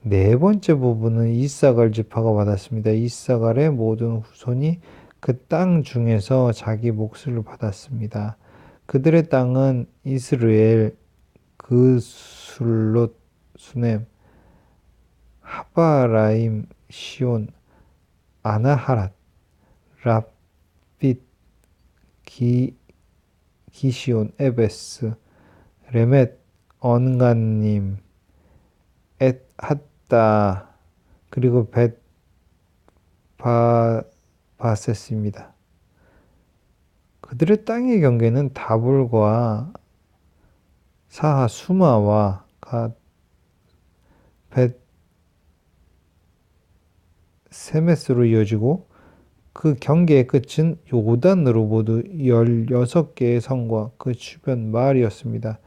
네 번째 부분은 이사갈 지파가 받았습니다. 이사갈의 모든 후손이 그 땅 중에서 자기 몫을 받았습니다. 그들의 땅은 이스라엘, 그술롯, 수넴, 하바라임, 시온, 아나하랏, 랍빗, 기시온, 에베스, 레멧, 언간님, 핫다, 그리고 벳바세스입니다. 그들의 땅의 경계는 다볼과 사하수마와 벳세메스로 이어지고 그 경계의 끝은 요단으로 모두 16개의 성과 그 주변 마을이었습니다.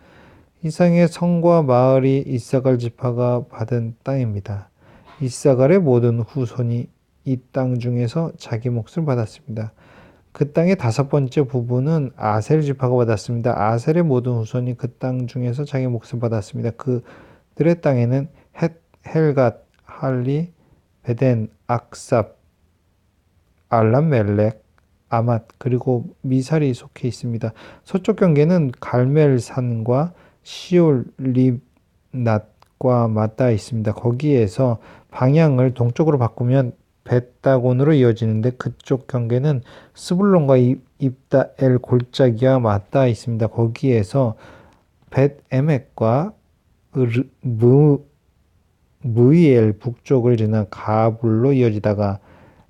이상의 성과 마을이 이사갈 지파가 받은 땅입니다. 이사갈의 모든 후손이 이 땅 중에서 자기 몫을 받았습니다. 그 땅의 다섯 번째 부분은 아셀 지파가 받았습니다. 아셀의 모든 후손이 그 땅 중에서 자기 몫을 받았습니다. 그들의 땅에는 헬갓, 할리, 베덴, 악삽, 알람멜렉, 아맛, 그리고 미살이 속해 있습니다. 서쪽 경계는 갈멜산과 시올 립낫과 맞닿아 있습니다. 거기에서 방향을 동쪽으로 바꾸면 벳다곤으로 이어지는데 그쪽 경계는 스불론과 입다 엘 골짜기와 맞닿아 있습니다. 거기에서 벳에멕과 무이엘 북쪽을 지나 가불로 이어지다가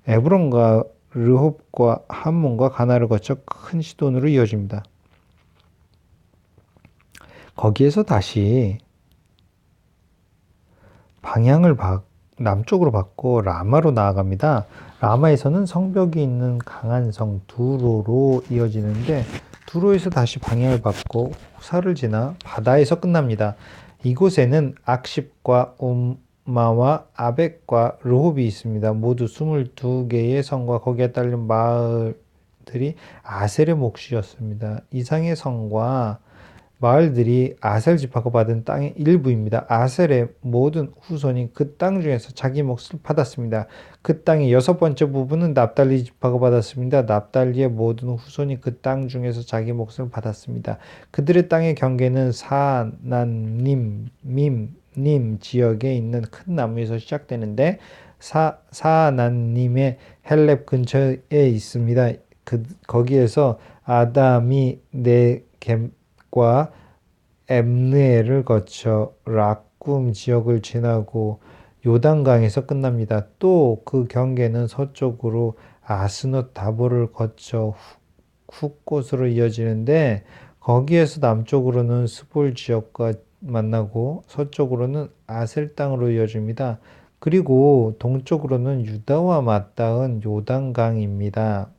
에브론과 르홉과 함몬과 가나를 거쳐 큰 시돈으로 이어집니다. 거기에서 다시 방향을 남쪽으로 바꿔 라마로 나아갑니다. 라마에서는 성벽이 있는 강한 성 두로로 이어지는데 두로에서 다시 방향을 바꿔 호사를 지나 바다에서 끝납니다. 이곳에는 악십과 마와 아벡과 르홉이 있습니다. 모두 22개의 성과 거기에 딸린 마을들이 아셀의 몫이었습니다. 이상의 성과 마을들이 아셀 지파가 받은 땅의 일부입니다. 아셀의 모든 후손이 그 땅 중에서 자기 몫을 받았습니다. 그 땅의 여섯 번째 부분은 납달리 지파가 받았습니다. 납달리의 모든 후손이 그 땅 중에서 자기 몫을 받았습니다. 그들의 땅의 경계는 사난님 지역에 있는 큰 나무에서 시작되는데 사난님의 헬렙 근처에 있습니다. 거기에서 아담이 네겜과 엠느엘을 거쳐 락꿈 지역을 지나고 요단강에서 끝납니다. 또 그 경계는 서쪽으로 아스노 다보를 거쳐 훅곳으로 이어지는데 거기에서 남쪽으로는 스볼 지역과 만나고 서쪽으로는 아셀 땅으로 이어집니다. 그리고 동쪽으로는 유다와 맞닿은 요단강입니다.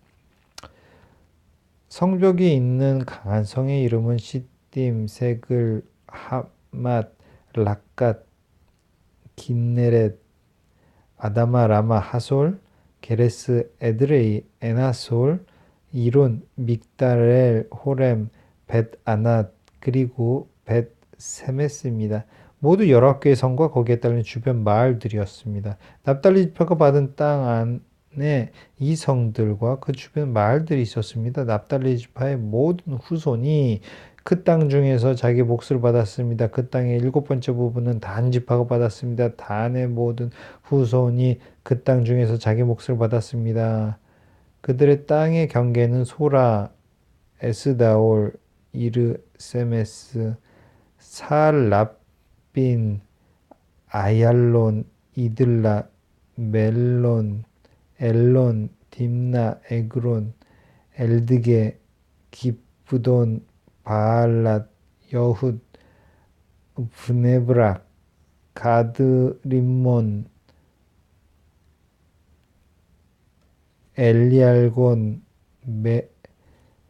성벽이 있는 강한 성의 이름은 시딤, 세글, 하맛, 락갓, 긴네렛, 아다마, 라마, 하솔, 게레스, 에드레이, 에나솔, 이론, 믹달엘, 호렘, 벳아낫, 그리고 벳세메스입니다. 모두 19개의 성과 거기에 따른 주변 마을들이었습니다. 납달리 지파가 받은 땅 안에 이 성들과 그 주변 마을들이 있었습니다. 납달리 지파의 모든 후손이 그 땅 중에서 자기 몫을 받았습니다. 그 땅의 일곱 번째 부분은 단 지파가 받았습니다. 단의 모든 후손이 그 땅 중에서 자기 몫을 받았습니다. 그들의 땅의 경계는 소라, 에스다올, 이르세메스, 살랍빈, 아얄론, 이들라, 멜론, 엘론, 딥나, 에그론, 엘드게, 부돈, 바알랏, 여훗, 브네브락, 가드 림몬, 엘리알곤,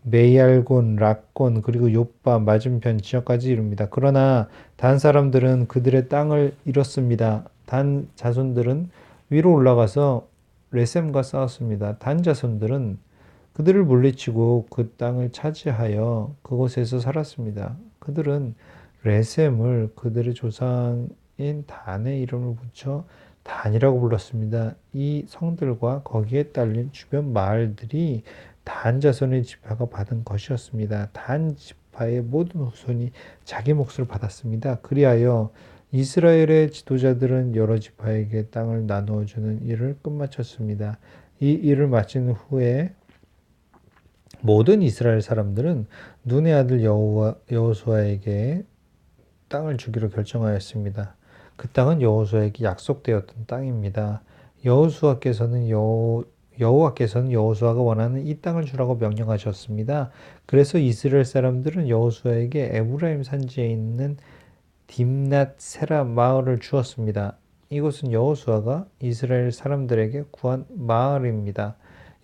메이알곤, 락곤, 그리고 욥바 맞은편 지역까지 이룹니다. 그러나 단 사람들은 그들의 땅을 잃었습니다. 단 자손들은 위로 올라가서 레셈과 싸웠습니다. 단 자손들은 그들을 물리치고 그 땅을 차지하여 그곳에서 살았습니다. 그들은 레셈을 그들의 조상인 단의 이름을 붙여 단이라고 불렀습니다. 이 성들과 거기에 딸린 주변 마을들이 단 자손의 지파가 받은 것이었습니다. 단 지파의 모든 후손이 자기 몫을 받았습니다. 그리하여 이스라엘의 지도자들은 여러 지파에게 땅을 나누어 주는 일을 끝마쳤습니다. 이 일을 마친 후에 모든 이스라엘 사람들은 눈의 아들 여호수아에게 땅을 주기로 결정하였습니다. 그 땅은 여호수아에게 약속되었던 땅입니다. 여호와께서는 여호수아가 원하는 이 땅을 주라고 명령하셨습니다. 그래서 이스라엘 사람들은 여호수아에게 에브라임 산지에 있는 딥낫 세라 마을을 주었습니다. 이곳은 여호수아가 이스라엘 사람들에게 구한 마을입니다.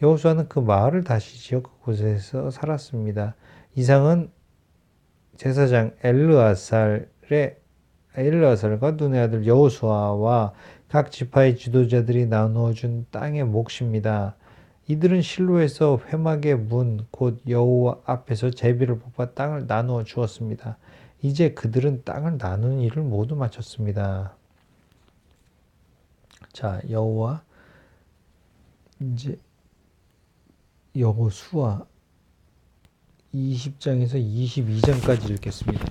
여호수아는 그 마을을 다시 지어 그곳에서 살았습니다. 이상은 제사장 엘르아살과 눈의 아들 여호수아와 각 지파의 지도자들이 나누어 준 땅의 몫입니다. 이들은 실로에서 회막의 문 곧 여호와 앞에서 제비를 뽑아 땅을 나누어 주었습니다. 이제 그들은 땅을 나누는 일을 모두 마쳤습니다. 자, 이제 여호수아 20장에서 22장까지 읽겠습니다.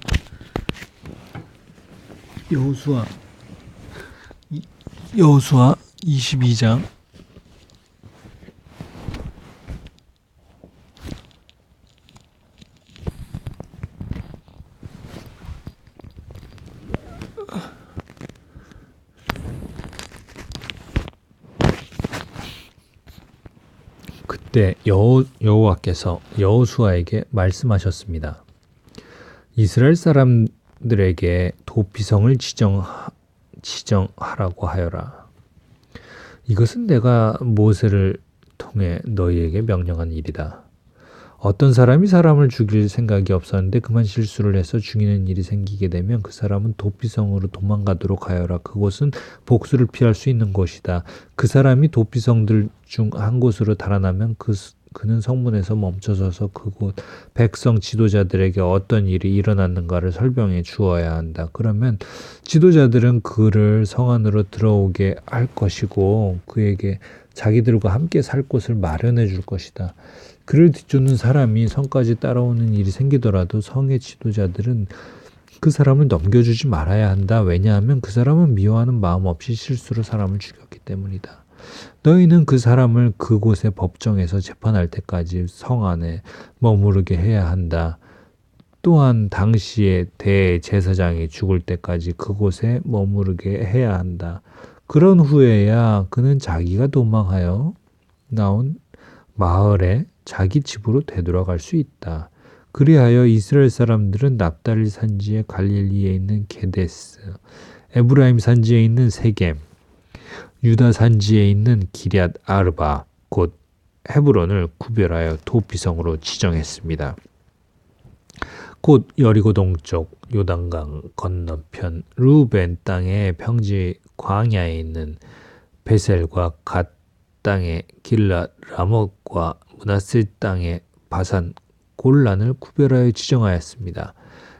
여호수아 22장. 그때 여호와께서 여호수아에게 말씀하셨습니다. 이스라엘 사람들에게 도피성을 지정하라고 하여라. 이것은 내가 모세를 통해 너희에게 명령한 일이다. 어떤 사람이 사람을 죽일 생각이 없었는데 그만 실수를 해서 죽이는 일이 생기게 되면 그 사람은 도피성으로 도망가도록 하여라. 그곳은 복수를 피할 수 있는 곳이다. 그 사람이 도피성들 중 한 곳으로 달아나면 그는 성문에서 멈춰서서 그곳 백성 지도자들에게 어떤 일이 일어났는가를 설명해 주어야 한다. 그러면 지도자들은 그를 성 안으로 들어오게 할 것이고 그에게 자기들과 함께 살 곳을 마련해 줄 것이다. 그를 뒤쫓는 사람이 성까지 따라오는 일이 생기더라도 성의 지도자들은 그 사람을 넘겨주지 말아야 한다. 왜냐하면 그 사람은 미워하는 마음 없이 실수로 사람을 죽였기 때문이다. 너희는 그 사람을 그곳의 법정에서 재판할 때까지 성 안에 머무르게 해야 한다. 또한 당시에 대제사장이 죽을 때까지 그곳에 머무르게 해야 한다. 그런 후에야 그는 자기가 도망하여 나온 마을에 자기 집으로 되돌아갈 수 있다. 그리하여 이스라엘 사람들은 납달리 산지의 갈릴리에 있는 게데스, 에브라임 산지에 있는 세겜, 유다 산지에 있는 기럇 아르바, 곧 헤브론을 구별하여 도피성으로 지정했습니다. 곧 여리고 동쪽 요단강 건너편 루벤 땅의 평지 광야에 있는 베셀과 갓 땅의 길랏 라못과 므낫세 땅의 바산 골란을 구별하여 지정하였습니다.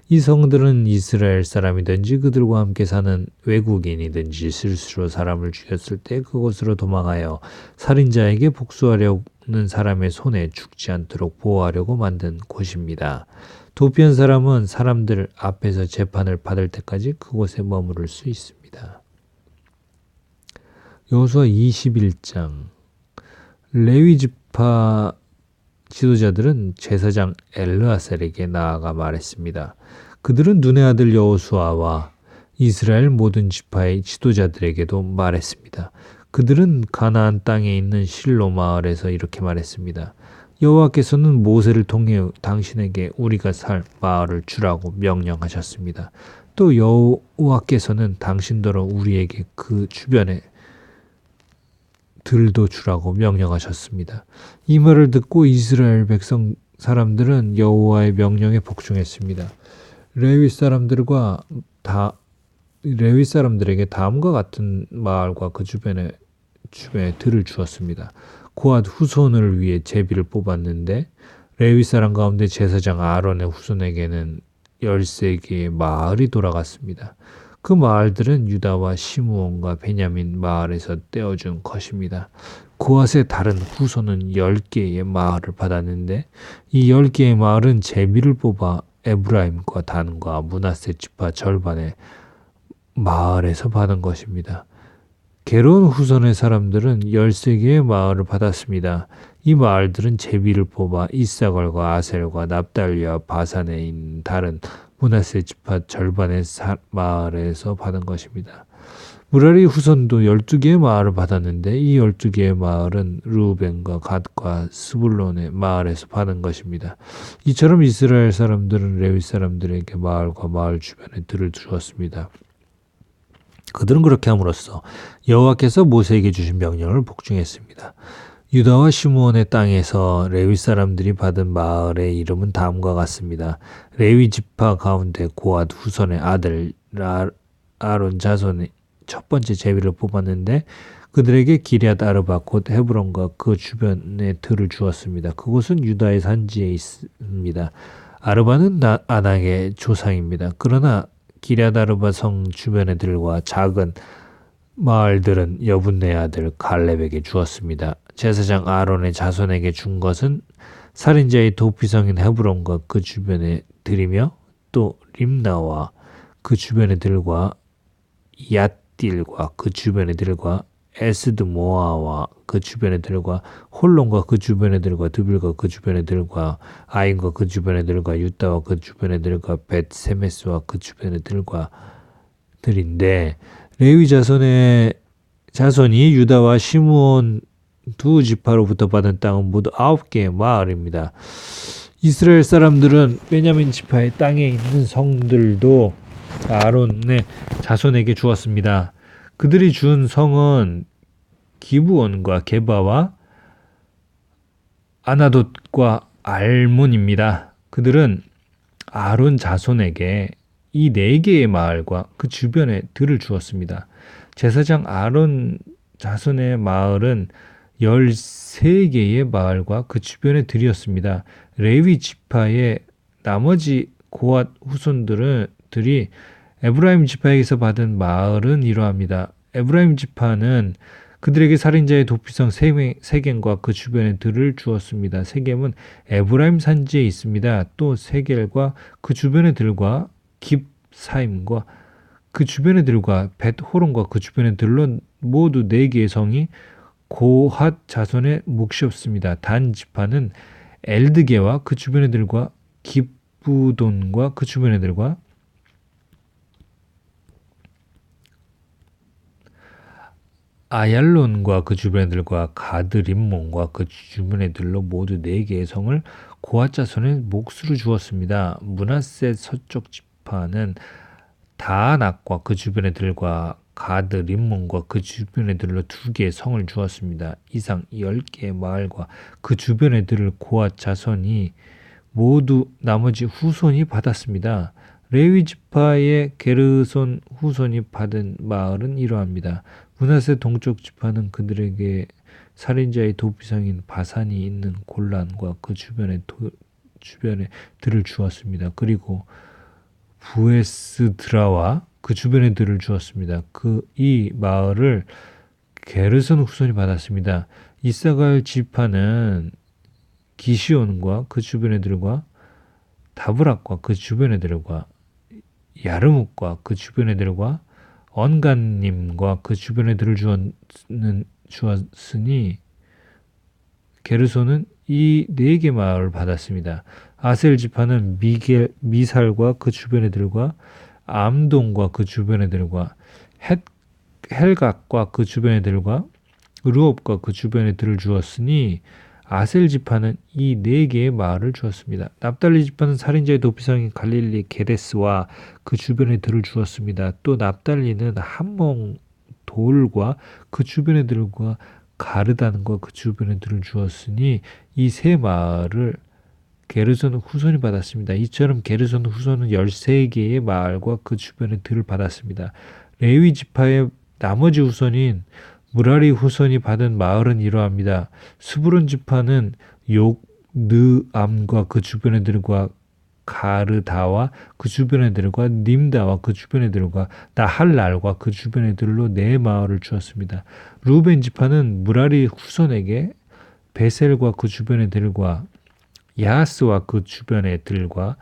이 성들은 이스라엘 사람이든지 그들과 함께 사는 외국인이든지 실수로 사람을 죽였을 때 그곳으로 도망하여 살인자에게 복수하려는 사람의 손에 죽지 않도록 보호하려고 만든 곳입니다. 도피한 사람은 사람들 앞에서 재판을 받을 때까지 그곳에 머무를 수 있습니다. 여호수아 21장. 레위 지파 지도자들은 제사장 엘르아셀에게 나아가 말했습니다. 그들은 눈의 아들 여호수아와 이스라엘 모든 지파의 지도자들에게도 말했습니다. 그들은 가나안 땅에 있는 실로 마을에서 이렇게 말했습니다. 여호와께서는 모세를 통해 당신에게 우리가 살 마을을 주라고 명령하셨습니다. 또 여호와께서는 당신더러 우리에게 그 주변에 들도 주라고 명령하셨습니다. 이 말을 듣고 이스라엘 백성 사람들은 여호와의 명령에 복종했습니다. 레위 사람들과 레위 사람들에게 다음과 같은 마을과 그 주변에 들을 주었습니다. 고앗 후손을 위해 제비를 뽑았는데 레위 사람 가운데 제사장 아론의 후손에게는 13개의 마을이 돌아갔습니다. 그 마을들은 유다와 시므온과 베냐민 마을에서 떼어준 것입니다. 고앗의 다른 후손은 10개의 마을을 받았는데 이 10개의 마을은 제비를 뽑아 에브라임과 단과 므낫세 지파 절반의 마을에서 받은 것입니다. 게르온 후손의 사람들은 13개의 마을을 받았습니다. 이 마을들은 제비를 뽑아 이사갈과 아셀과 납달리와 바산에 있는 다른 므낫세 지파 절반의 마을에서 받은 것입니다. 무라리 후손도 12개의 마을을 받았는데 이 12개의 마을은 르우벤과 갓과 스불론의 마을에서 받은 것입니다. 이처럼 이스라엘 사람들은 레위 사람들에게 마을과 마을 주변에 들을 주었습니다. 그들은 그렇게 함으로써 여호와께서 모세에게 주신 명령을 복종했습니다. 유다와 시므온의 땅에서 레위 사람들이 받은 마을의 이름은 다음과 같습니다. 레위 지파 가운데 고앗 후손의 아들 아론 자손의 첫 번째 제비를 뽑았는데 그들에게 기럇 아르바 곧 헤브론과 그 주변에 들을 주었습니다. 그곳은 유다의 산지에 있습니다. 아르바는 아낙의 조상입니다. 그러나 기럇 아르바 성 주변의 들과 작은 마을들은 여분네 아들 갈렙에게 주었습니다. 제사장 아론의 자손에게 준 것은 살인자의 도피성인 헤브론과 그 주변의 들이며 또 림나와 그 주변의 들과 얏딜과 그 주변의 들과 에스드모아와 그 주변의 들과 홀론과 그 주변의 들과 드빌과 그 주변의 들과 아인과 그 주변의 들과 유다와 그 주변의 들과 벳세메스와 그 주변의 들과 들인데 레위 자손이 유다와 시므온 두 지파로부터 받은 땅은 모두 9개의 마을입니다. 이스라엘 사람들은 베냐민 지파의 땅에 있는 성들도 아론의 자손에게 주었습니다. 그들이 준 성은 기브온과 게바와 아나돗과 알몬입니다. 그들은 아론 자손에게 이 4개의 마을과 그 주변에 들을 주었습니다. 제사장 아론 자손의 마을은 13개의 마을과 그 주변에 들이었습니다. 레위 지파의 나머지 고앗 후손들이 에브라임 지파에게서 받은 마을은 이러합니다. 에브라임 지파는 그들에게 살인자의 도피성 세겜과 그 주변에 들을 주었습니다. 세겜은 에브라임 산지에 있습니다. 또 세겔과 그 주변의 들과 깁사임과 그 주변의 들과 벳호론과 그 주변의 들로 모두 4개의 성이 고핫 자손의 몫이 없습니다. 단 지파는 엘드게와 그 주변의 들과 기브돈과 그 주변의 들과 아얄론과 그 주변의 들과 가드림몬과 그 주변의 들로 모두 4개의 성을 고핫 자손의 몫으로 주었습니다. 므낫세 서쪽 지파는 다낙과 그 주변의 들과 가드 림몬과 그 주변의 들로 2개의 성을 주었습니다. 이상 10개의 마을과 그 주변의 들을 고앗 자손이 모두 나머지 후손이 받았습니다. 레위 지파의 게르손 후손이 받은 마을은 이러합니다. 므낫세 동쪽 지파는 그들에게 살인자의 도피성인 바산이 있는 골란과 그 주변에 들을 주었습니다. 그리고 부에스드라와 그 주변의 들을 주었습니다. 이 마을을 게르손 후손이 받았습니다. 이사갈 지파는 기시온과 그 주변의 들과 다브락과 그 주변의 들과 야르묵과 그 주변의 들과 언간님과 그 주변의 들을 주었으니 게르손은 이 4개 마을을 받았습니다. 아셀 지파는 미살과 그 주변의 들과 암동과 그 주변의 들과 헬각과 그 주변의 들과 르옵과 그 주변의 들을 주었으니 아셀 지파는 이 네 개의 마을을 주었습니다. 납달리 지파는 살인자의 도피성인 갈릴리 게데스와 그 주변의 들을 주었습니다. 또 납달리는 함몬 돌과 그 주변의 들과 가르단과 그 주변의 들을 주었으니 이 세 마을을 게르손 후손이 받았습니다. 이처럼 게르손 후손은 13개의 마을과 그 주변의 들을 받았습니다. 레위 지파의 나머지 후손인 무라리 후손이 받은 마을은 이러합니다. 스부론 지파는 욕느암과 그 주변의 들과 가르다와 그 주변의 들과 님다와 그 주변의 들과 나할랄과 그 주변의 들로 네 마을을 주었습니다. 루벤 지파는 무라리 후손에게 베셀과 그 주변의 들과 야하스와 그 주변의 들과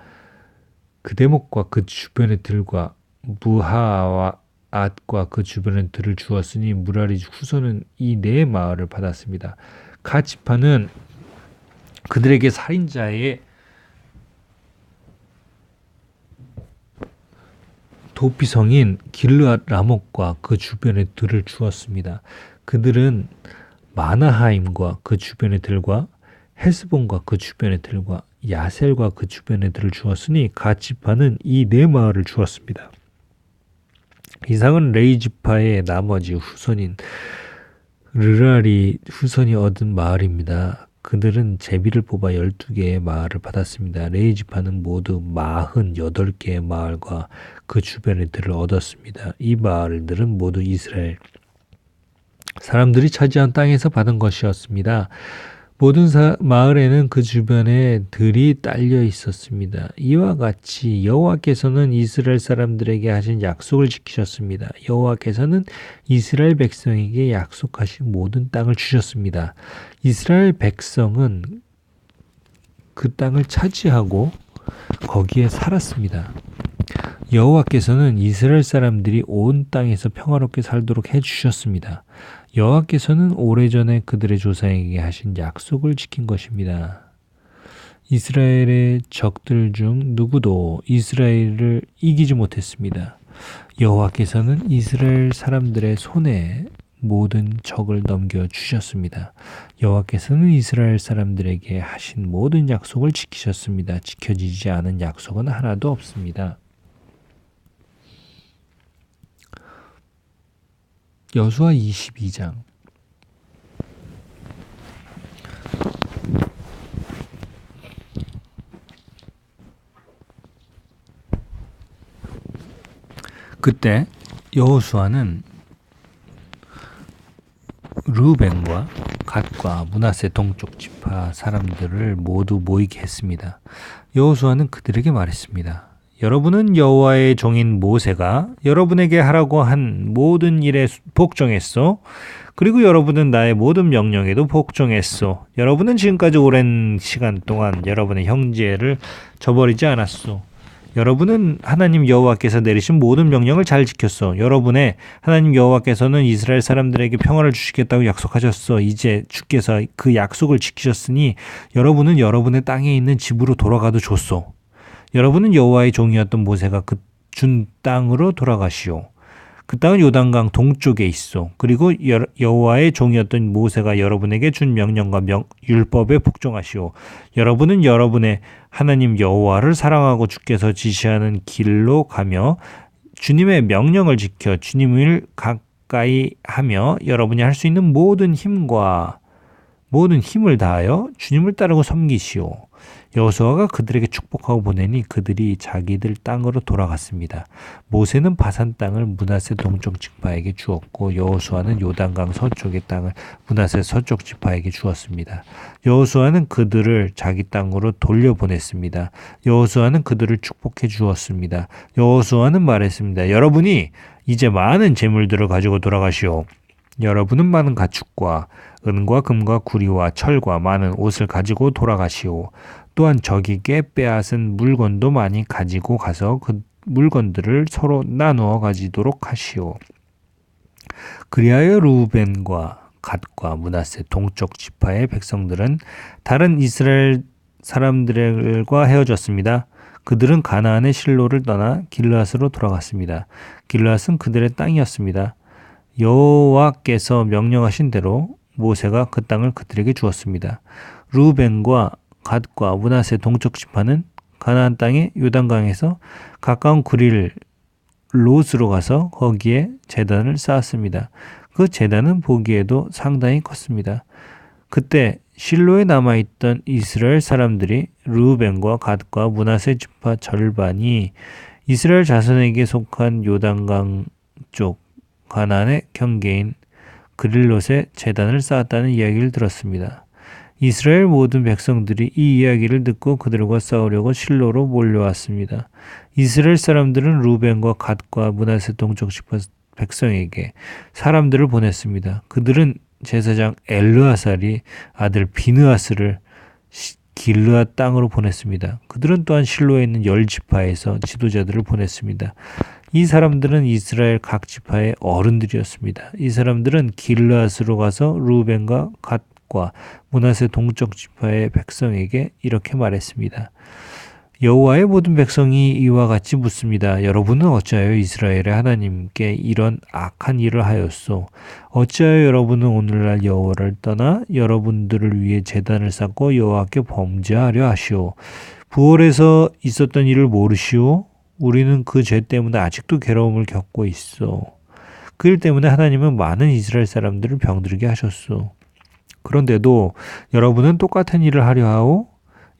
그데목과 그 주변의 들과 무하와 앗과 그 주변의 들을 주었으니 무라리 후손은 이 네 마을을 받았습니다. 갓 지파는 그들에게 살인자의 도피성인 길르앗 라목과 그 주변의 들을 주었습니다. 그들은 마나하임과 그 주변의 들과 헤스본과 그 주변의 들과 야셀과 그 주변의 들을 주었으니 갓 지파는 이 네 마을을 주었습니다. 이상은 레위 지파의 나머지 후손인 르라리 후손이 얻은 마을입니다. 그들은 제비를 뽑아 12개의 마을을 받았습니다. 레위 지파는 모두 48개의 마을과 그 주변의 들을 얻었습니다. 이 마을들은 모두 이스라엘 사람들이 차지한 땅에서 받은 것이었습니다. 모든 마을에는 그 주변에 들이 딸려 있었습니다. 이와 같이 여호와께서는 이스라엘 사람들에게 하신 약속을 지키셨습니다. 여호와께서는 이스라엘 백성에게 약속하신 모든 땅을 주셨습니다. 이스라엘 백성은 그 땅을 차지하고 거기에 살았습니다. 여호와께서는 이스라엘 사람들이 온 땅에서 평화롭게 살도록 해주셨습니다. 여호와께서는 오래전에 그들의 조상에게 하신 약속을 지킨 것입니다. 이스라엘의 적들 중 누구도 이스라엘을 이기지 못했습니다. 여호와께서는 이스라엘 사람들의 손에 모든 적을 넘겨주셨습니다. 여호와께서는 이스라엘 사람들에게 하신 모든 약속을 지키셨습니다. 지켜지지 않은 약속은 하나도 없습니다. 여수와 22장 그때 여호수아는 르우벤과 갓과 므낫세 동쪽 지파 사람들을 모두 모이게 했습니다. 여호수아는 그들에게 말했습니다. 여러분은 여호와의 종인 모세가 여러분에게 하라고 한 모든 일에 복종했소. 그리고 여러분은 나의 모든 명령에도 복종했소. 여러분은 지금까지 오랜 시간 동안 여러분의 형제를 저버리지 않았소. 여러분은 하나님 여호와께서 내리신 모든 명령을 잘 지켰소. 여러분의 하나님 여호와께서는 이스라엘 사람들에게 평화를 주시겠다고 약속하셨소. 이제 주께서 그 약속을 지키셨으니 여러분은 여러분의 땅에 있는 집으로 돌아가도 좋소. 여러분은 여호와의 종이었던 모세가 그 준 땅으로 돌아가시오. 그 땅은 요단강 동쪽에 있어. 그리고 여호와의 종이었던 모세가 여러분에게 준 명령과 율법에 복종하시오. 여러분은 여러분의 하나님 여호와를 사랑하고 주께서 지시하는 길로 가며 주님의 명령을 지켜 주님을 가까이 하며 여러분이 할 수 있는 모든 힘을 다하여 주님을 따르고 섬기시오. 여호수아가 그들에게 축복하고 보내니 그들이 자기들 땅으로 돌아갔습니다. 모세는 바산 땅을 므낫세 동쪽 지파에게 주었고 여호수아는 요단강 서쪽의 땅을 므낫세 서쪽 지파에게 주었습니다. 여호수아는 그들을 자기 땅으로 돌려보냈습니다. 여호수아는 그들을 축복해 주었습니다. 여호수아는 말했습니다. 여러분이 이제 많은 재물들을 가지고 돌아가시오. 여러분은 많은 가축과 은과 금과 구리와 철과 많은 옷을 가지고 돌아가시오. 또한 적에게 빼앗은 물건도 많이 가지고 가서 그 물건들을 서로 나누어 가지도록 하시오. 그리하여 르우벤과 갓과 므낫세 동쪽 지파의 백성들은 다른 이스라엘 사람들과 헤어졌습니다. 그들은 가나안의 실로를 떠나 길르앗으로 돌아갔습니다. 길르앗은 그들의 땅이었습니다. 여호와께서 명령하신 대로 모세가 그 땅을 그들에게 주었습니다. 르우벤과 갓과 므낫세 동쪽 지파는 가나안 땅의 요단강에서 가까운 그릴 롯으로 가서 거기에 제단을 쌓았습니다. 그 제단은 보기에도 상당히 컸습니다. 그때 실로에 남아있던 이스라엘 사람들이 르우벤과 갓과 므낫세 지파 절반이 이스라엘 자손에게 속한 요단강 쪽 가나안의 경계인 그릴롯에 제단을 쌓았다는 이야기를 들었습니다. 이스라엘 모든 백성들이 이 이야기를 듣고 그들과 싸우려고 실로로 몰려왔습니다. 이스라엘 사람들은 루벤과 갓과 므낫세 동쪽 지파 백성에게 사람들을 보냈습니다. 그들은 제사장 엘르아살이 아들 비느하스를 길르앗 땅으로 보냈습니다. 그들은 또한 실로에 있는 10지파에서 지도자들을 보냈습니다. 이 사람들은 이스라엘 각 지파의 어른들이었습니다. 이 사람들은 길르앗으로 가서 루벤과 갓과 므낫세 동쪽 지파의 백성에게 이렇게 말했습니다. 여호와의 모든 백성이 이와 같이 묻습니다. 여러분은 어찌하여 이스라엘의 하나님께 이런 악한 일을 하였소? 어찌하여 여러분은 오늘날 여호와를 떠나 여러분들을 위해 제단을 쌓고 여호와께 범죄하려 하시오? 부월에서 있었던 일을 모르시오? 우리는 그 죄 때문에 아직도 괴로움을 겪고 있어. 그 일 때문에 하나님은 많은 이스라엘 사람들을 병들게 하셨소. 그런데도 여러분은 똑같은 일을 하려 하오?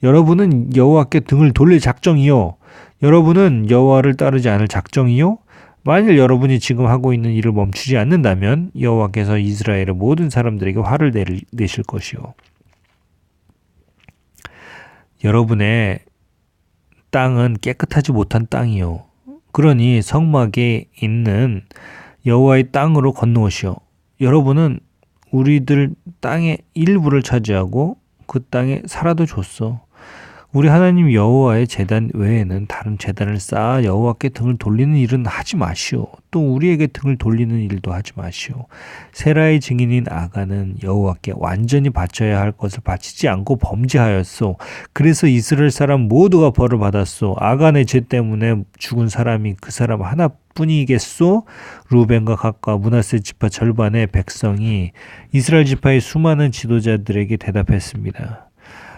여러분은 여호와께 등을 돌릴 작정이요. 여러분은 여호와를 따르지 않을 작정이요. 만일 여러분이 지금 하고 있는 일을 멈추지 않는다면 여호와께서 이스라엘의 모든 사람들에게 화를 내실 것이요. 여러분의 땅은 깨끗하지 못한 땅이요. 그러니 성막에 있는 여호와의 땅으로 건너오시오. 여러분은 우리들 땅의 일부를 차지하고 그 땅에 살아도 줬어. 우리 하나님 여호와의 제단 외에는 다른 제단을 쌓아 여호와께 등을 돌리는 일은 하지 마시오. 또 우리에게 등을 돌리는 일도 하지 마시오. 세라의 증인인 아가는 여호와께 완전히 바쳐야 할 것을 바치지 않고 범죄하였소. 그래서 이스라엘 사람 모두가 벌을 받았소. 아간의 죄 때문에 죽은 사람이 그 사람 하나뿐이겠소? 루벤과 갓과 므낫세 지파 절반의 백성이 이스라엘 지파의 수많은 지도자들에게 대답했습니다.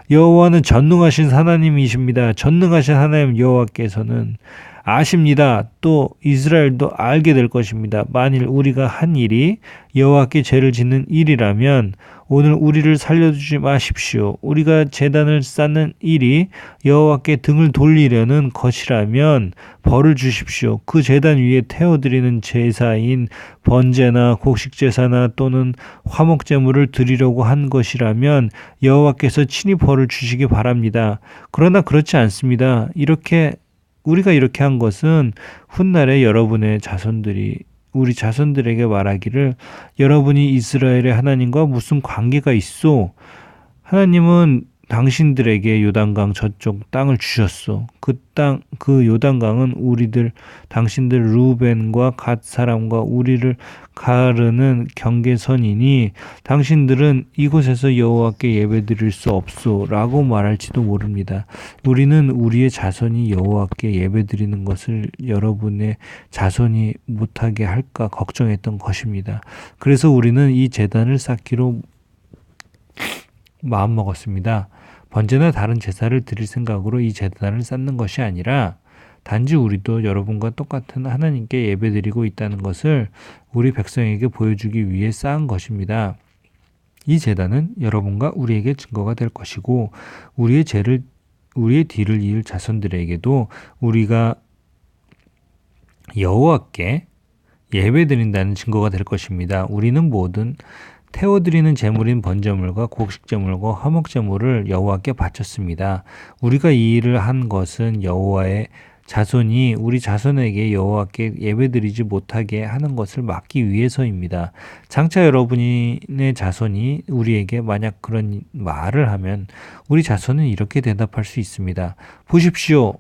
여호와는 전능하신 하나님이십니다. 전능하신 하나님 여호와께서는 아십니다. 또 이스라엘도 알게 될 것입니다. 만일 우리가 한 일이 여호와께 죄를 짓는 일이라면 오늘 우리를 살려주지 마십시오. 우리가 제단을 쌓는 일이 여호와께 등을 돌리려는 것이라면 벌을 주십시오. 그 제단 위에 태워드리는 제사인 번제나 곡식제사나 또는 화목제물을 드리려고 한 것이라면 여호와께서 친히 벌을 주시기 바랍니다. 그러나 그렇지 않습니다. 우리가 이렇게 한 것은 훗날에 여러분의 자손들이 우리 자손들에게 말하기를 여러분이 이스라엘의 하나님과 무슨 관계가 있소? 하나님은 당신들에게 요단강 저쪽 땅을 주셨소. 그 요단강은 당신들 루벤과 갓 사람과 우리를 가르는 경계선이니 당신들은 이곳에서 여호와께 예배드릴 수 없소라고 말할지도 모릅니다. 우리는 우리의 자손이 여호와께 예배드리는 것을 여러분의 자손이 못하게 할까 걱정했던 것입니다. 그래서 우리는 이 제단을 쌓기로 마음먹었습니다. 번제나 다른 제사를 드릴 생각으로 이 제단을 쌓는 것이 아니라 단지 우리도 여러분과 똑같은 하나님께 예배드리고 있다는 것을 우리 백성에게 보여주기 위해 쌓은 것입니다. 이 제단은 여러분과 우리에게 증거가 될 것이고 우리의 뒤를 이을 자손들에게도 우리가 여호와께 예배드린다는 증거가 될 것입니다. 우리는 모든 태워드리는 제물인 번제물과 곡식제물과 화목제물을 여호와께 바쳤습니다. 우리가 이 일을 한 것은 여호와의 자손이 우리 자손에게 여호와께 예배드리지 못하게 하는 것을 막기 위해서입니다. 장차 여러분의 자손이 우리에게 만약 그런 말을 하면 우리 자손은 이렇게 대답할 수 있습니다. 보십시오.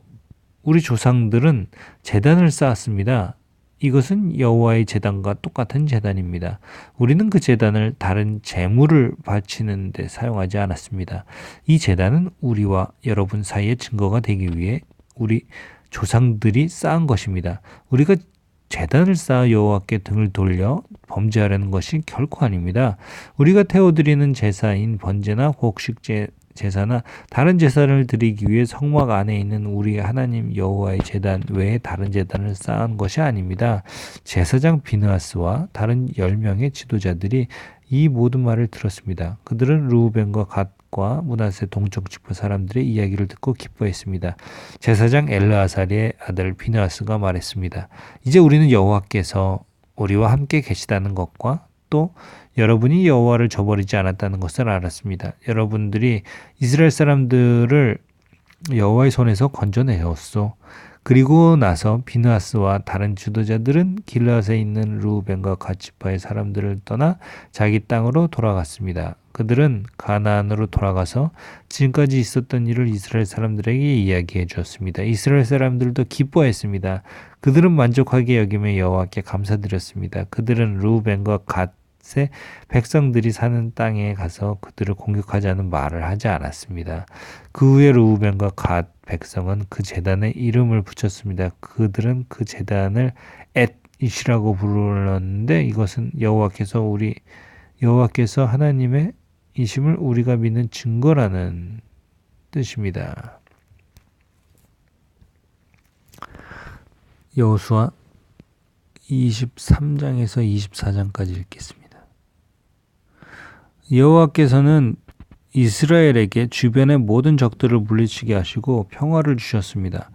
우리 조상들은 제단을 쌓았습니다. 이것은 여호와의 제단과 똑같은 제단입니다. 우리는 그 제단을 다른 제물을 바치는 데 사용하지 않았습니다. 이 제단은 우리와 여러분 사이의 증거가 되기 위해 우리 조상들이 쌓은 것입니다. 우리가 제단을 쌓아 여호와께 등을 돌려 범죄하려는 것이 결코 아닙니다. 우리가 태워드리는 제사인 번제나 곡식 제사나 다른 제사를 드리기 위해 성막 안에 있는 우리 하나님 여호와의 제단 외에 다른 제단을 쌓은 것이 아닙니다. 제사장 비느하스와 다른 10명의 지도자들이 이 모든 말을 들었습니다. 그들은 르우벤과 갓과 므낫세 동쪽 지파 사람들의 이야기를 듣고 기뻐했습니다. 제사장 엘르아사리의 아들 비느하스가 말했습니다. 이제 우리는 여호와께서 우리와 함께 계시다는 것과 또 여러분이 여호와를 저버리지 않았다는 것을 알았습니다. 여러분들이 이스라엘 사람들을 여호와의 손에서 건져내었소. 그리고 나서 비느하스와 다른 지도자들은 길앗에 있는 르우벤과 갓 지파의 사람들을 떠나 자기 땅으로 돌아갔습니다. 그들은 가나안으로 돌아가서 지금까지 있었던 일을 이스라엘 사람들에게 이야기해 주었습니다. 이스라엘 사람들도 기뻐했습니다. 그들은 만족하게 여기며 여호와께 감사드렸습니다. 그들은 르우벤과 갓의 백성들이 사는 땅에 가서 그들을 공격하자는 말을 하지 않았습니다. 그 후에 르우벤과 갓 백성은 그 제단에 이름을 붙였습니다. 그들은 그 제단을 엣이시라고 불렀는데 이것은 여호와께서 하나님의 이심을 우리가 믿는 증거라는 뜻입니다. 여호수아 23장에서 24장까지 읽겠습니다. 여호와께서는 이스라엘에게 주변의 모든 적들을 물리치게 하시고 평화를 주셨습니다.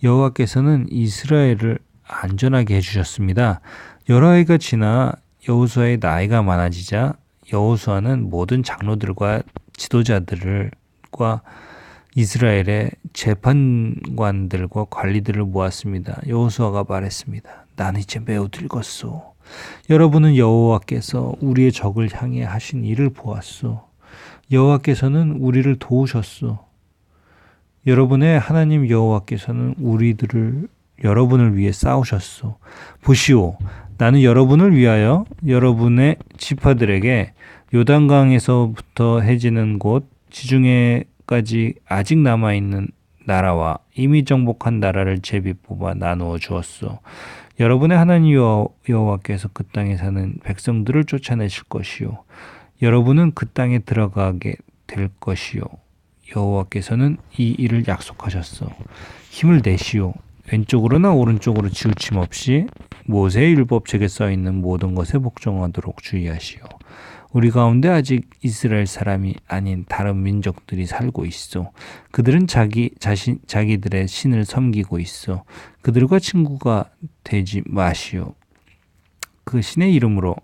여호와께서는 이스라엘을 안전하게 해주셨습니다. 여러 해가 지나 여호수아의 나이가 많아지자 여호수아는 모든 장로들과 지도자들과 이스라엘의 재판관들과 관리들을 모았습니다. 여호수아가 말했습니다. 나는 이제 매우 늙었소. 여러분은 여호와께서 우리의 적을 향해 하신 일을 보았소. 여호와께서는 우리를 도우셨소. 여러분의 하나님 여호와께서는 여러분을 위해 싸우셨소. 보시오, 나는 여러분을 위하여 여러분의 지파들에게 요단강에서부터 해지는 곳 지중해까지 아직 남아있는 나라와 이미 정복한 나라를 제비 뽑아 나누어 주었소. 여러분의 하나님 여호와께서 그 땅에 사는 백성들을 쫓아내실 것이요, 여러분은 그 땅에 들어가게 될 것이요. 여호와께서는 이 일을 약속하셨소. 힘을 내시오. 왼쪽으로나 오른쪽으로 치우침 없이 모세의 율법책에 써있는 모든 것에 복종하도록 주의하시오. 우리 가운데 아직 이스라엘 사람이 아닌 다른 민족들이 살고 있어. 그들은 자기들의 신을 섬기고 있어. 그들과 친구가 되지 마시오. 그 신의 이름으로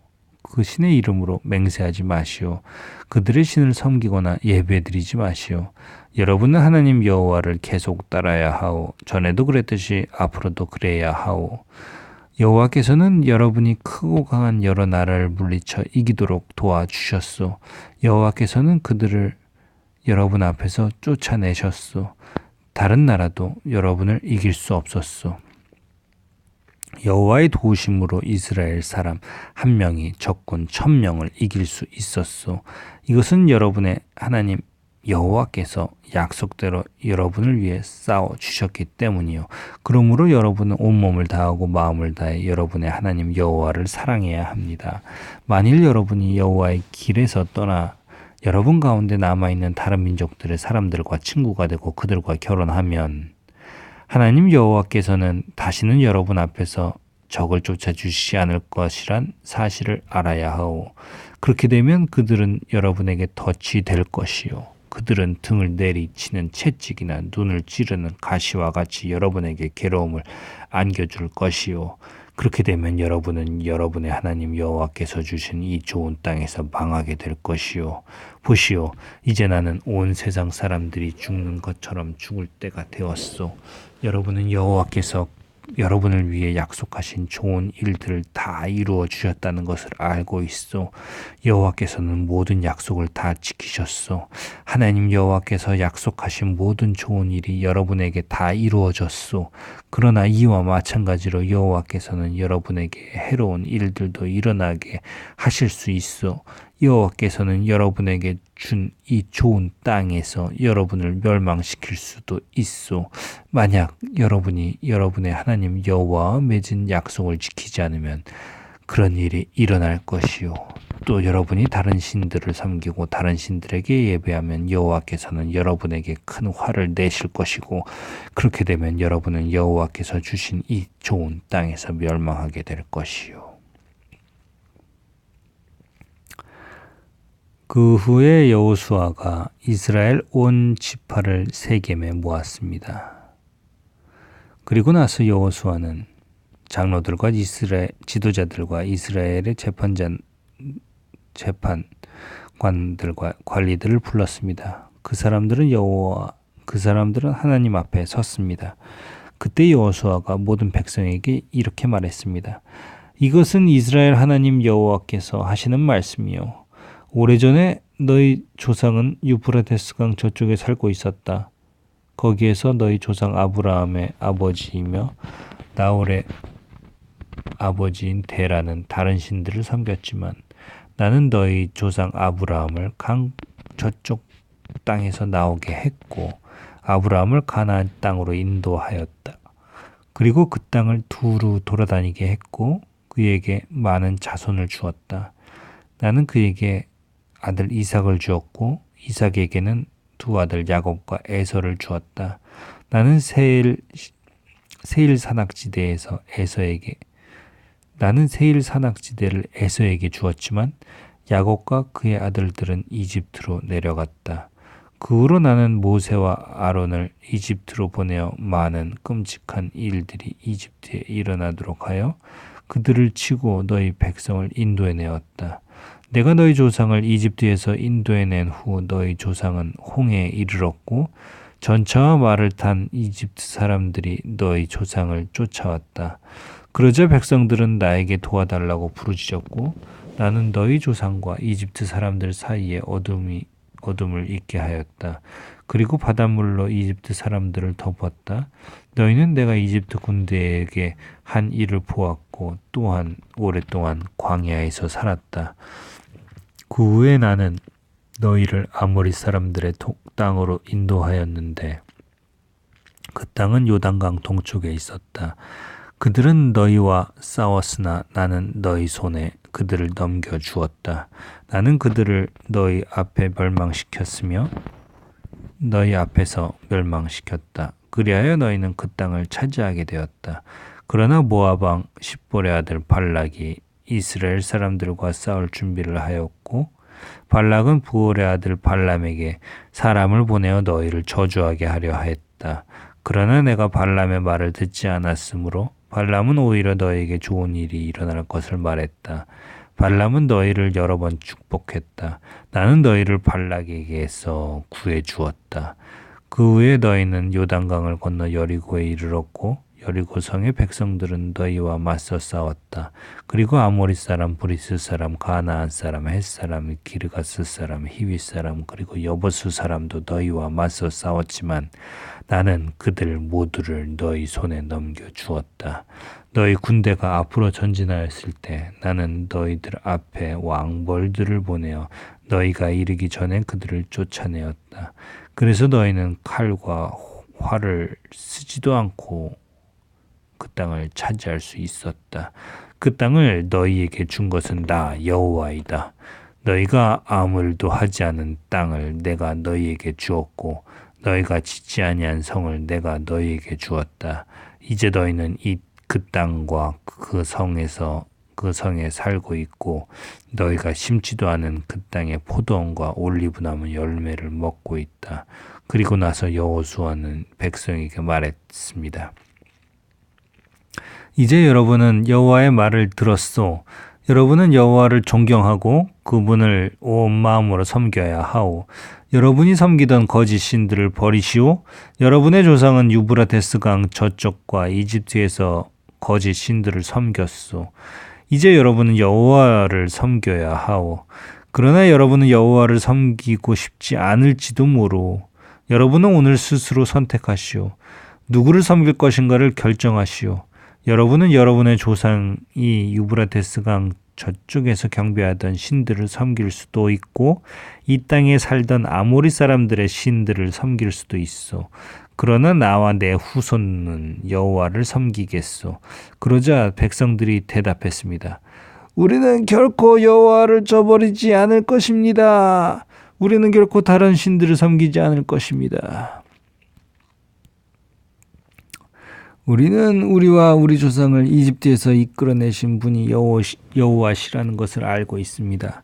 맹세하지 마시오. 그들의 신을 섬기거나 예배드리지 마시오. 여러분은 하나님 여호와를 계속 따라야 하오. 전에도 그랬듯이 앞으로도 그래야 하오. 여호와께서는 여러분이 크고 강한 여러 나라를 물리쳐 이기도록 도와주셨소. 여호와께서는 그들을 여러분 앞에서 쫓아내셨소. 다른 나라도 여러분을 이길 수 없었소. 여호와의 도우심으로 이스라엘 사람 한 명이 적군 1000명을 이길 수 있었소. 이것은 여러분의 하나님 여호와께서 약속대로 여러분을 위해 싸워 주셨기 때문이요. 그러므로 여러분은 온몸을 다하고 마음을 다해 여러분의 하나님 여호와를 사랑해야 합니다. 만일 여러분이 여호와의 길에서 떠나 여러분 가운데 남아있는 다른 민족들의 사람들과 친구가 되고 그들과 결혼하면 하나님 여호와께서는 다시는 여러분 앞에서 적을 쫓아주시지 않을 것이란 사실을 알아야 하오. 그렇게 되면 그들은 여러분에게 덫이 될 것이요, 그들은 등을 내리치는 채찍이나 눈을 찌르는 가시와 같이 여러분에게 괴로움을 안겨줄 것이요, 그렇게 되면 여러분은 여러분의 하나님 여호와께서 주신 이 좋은 땅에서 망하게 될 것이요. 보시오, 이제 나는 온 세상 사람들이 죽는 것처럼 죽을 때가 되었소. 여러분은 여호와께서 여러분을 위해 약속하신 좋은 일들을 다 이루어 주셨다는 것을 알고 있소. 여호와께서는 모든 약속을 다 지키셨소. 하나님 여호와께서 약속하신 모든 좋은 일이 여러분에게 다 이루어졌소. 그러나 이와 마찬가지로 여호와께서는 여러분에게 해로운 일들도 일어나게 하실 수 있소. 여호와께서는 여러분에게 준 이 좋은 땅에서 여러분을 멸망시킬 수도 있소. 만약 여러분이 여러분의 하나님 여호와와 맺은 약속을 지키지 않으면 그런 일이 일어날 것이요. 또 여러분이 다른 신들을 섬기고 다른 신들에게 예배하면 여호와께서는 여러분에게 큰 화를 내실 것이고, 그렇게 되면 여러분은 여호와께서 주신 이 좋은 땅에서 멸망하게 될 것이요. 그 후에 여호수아가 이스라엘 온 지파를 세겜에 모았습니다. 그리고 나서 여호수아는 장로들과 이스라엘 지도자들과 이스라엘의 재판관들과 관리들을 불렀습니다. 그 사람들은 하나님 앞에 섰습니다. 그때 여호수아가 모든 백성에게 이렇게 말했습니다. 이것은 이스라엘 하나님 여호와께서 하시는 말씀이요. 오래전에 너희 조상은 유프라테스강 저쪽에 살고 있었다. 거기에서 너희 조상 아브라함의 아버지이며 나홀의 아버지인 데라는 다른 신들을 섬겼지만 나는 너희 조상 아브라함을 강 저쪽 땅에서 나오게 했고 아브라함을 가나안 땅으로 인도하였다. 그리고 그 땅을 두루 돌아다니게 했고 그에게 많은 자손을 주었다. 나는 그에게 아들 이삭을 주었고 이삭에게는 두 아들 야곱과 에서를 주었다. 나는 세일 산악지대에서 세일 산악지대를 에서에게 주었지만 야곱과 그의 아들들은 이집트로 내려갔다. 그 후로 나는 모세와 아론을 이집트로 보내어 많은 끔찍한 일들이 이집트에 일어나도록 하여 그들을 치고 너희 백성을 인도해내었다. 내가 너희 조상을 이집트에서 인도해낸 후 너희 조상은 홍해에 이르렀고 전차와 말을 탄 이집트 사람들이 너희 조상을 쫓아왔다. 그러자 백성들은 나에게 도와달라고 부르짖었고 나는 너희 조상과 이집트 사람들 사이에 어둠을 있게 하였다. 그리고 바닷물로 이집트 사람들을 덮었다. 너희는 내가 이집트 군대에게 한 일을 보았고 또한 오랫동안 광야에서 살았다. 그 후에 나는 너희를 아모리 사람들의 땅으로 인도하였는데 그 땅은 요단강 동쪽에 있었다. 그들은 너희와 싸웠으나 나는 너희 손에 그들을 넘겨주었다. 나는 그들을 너희 앞에 멸망시켰으며 너희 앞에서 멸망시켰다. 그리하여 너희는 그 땅을 차지하게 되었다. 그러나 모압 왕 십볼의 아들 발락이 이스라엘 사람들과 싸울 준비를 하였고 발락은 부올의 아들 발람에게 사람을 보내어 너희를 저주하게 하려 했다. 그러나 내가 발람의 말을 듣지 않았으므로 발람은 오히려 너희에게 좋은 일이 일어날 것을 말했다. 발람은 너희를 여러 번 축복했다. 나는 너희를 발락에게서 구해 주었다. 그 후에 너희는 요단강을 건너 여리고에 이르렀고 여리고 성의 백성들은 너희와 맞서 싸웠다. 그리고 아모리 사람, 브리스 사람, 가나안 사람, 헷 사람, 기르가스 사람, 히윗 사람, 그리고 여보스 사람도 너희와 맞서 싸웠지만 나는 그들 모두를 너희 손에 넘겨 주었다. 너희 군대가 앞으로 전진하였을 때 나는 너희들 앞에 왕벌들을 보내어 너희가 이르기 전에 그들을 쫓아내었다. 그래서 너희는 칼과 활을 쓰지도 않고 그 땅을 차지할 수 있었다. 그 땅을 너희에게 준 것은 나 여호와이다. 너희가 아무 일도 하지 않은 땅을 내가 너희에게 주었고 너희가 짓지 아니한 성을 내가 너희에게 주었다. 이제 너희는 그 땅과 그 성에 살고 있고 너희가 심지도 않은 그 땅의 포도원과 올리브나무 열매를 먹고 있다. 그리고 나서 여호수아는 백성에게 말했습니다. 이제 여러분은 여호와의 말을 들었소. 여러분은 여호와를 존경하고 그분을 온 마음으로 섬겨야 하오. 여러분이 섬기던 거짓 신들을 버리시오. 여러분의 조상은 유브라테스강 저쪽과 이집트에서 거짓 신들을 섬겼소. 이제 여러분은 여호와를 섬겨야 하오. 그러나 여러분은 여호와를 섬기고 싶지 않을지도 모르오. 여러분은 오늘 스스로 선택하시오. 누구를 섬길 것인가를 결정하시오. 여러분은 여러분의 조상이 유브라테스강 저쪽에서 경배하던 신들을 섬길 수도 있고 이 땅에 살던 아모리 사람들의 신들을 섬길 수도 있어. 그러나 나와 내 후손은 여호와를 섬기겠소. 그러자 백성들이 대답했습니다. 우리는 결코 여호와를 저버리지 않을 것입니다. 우리는 결코 다른 신들을 섬기지 않을 것입니다. 우리는 우리와 우리 조상을 이집트에서 이끌어내신 분이 여호와시라는 것을 알고 있습니다.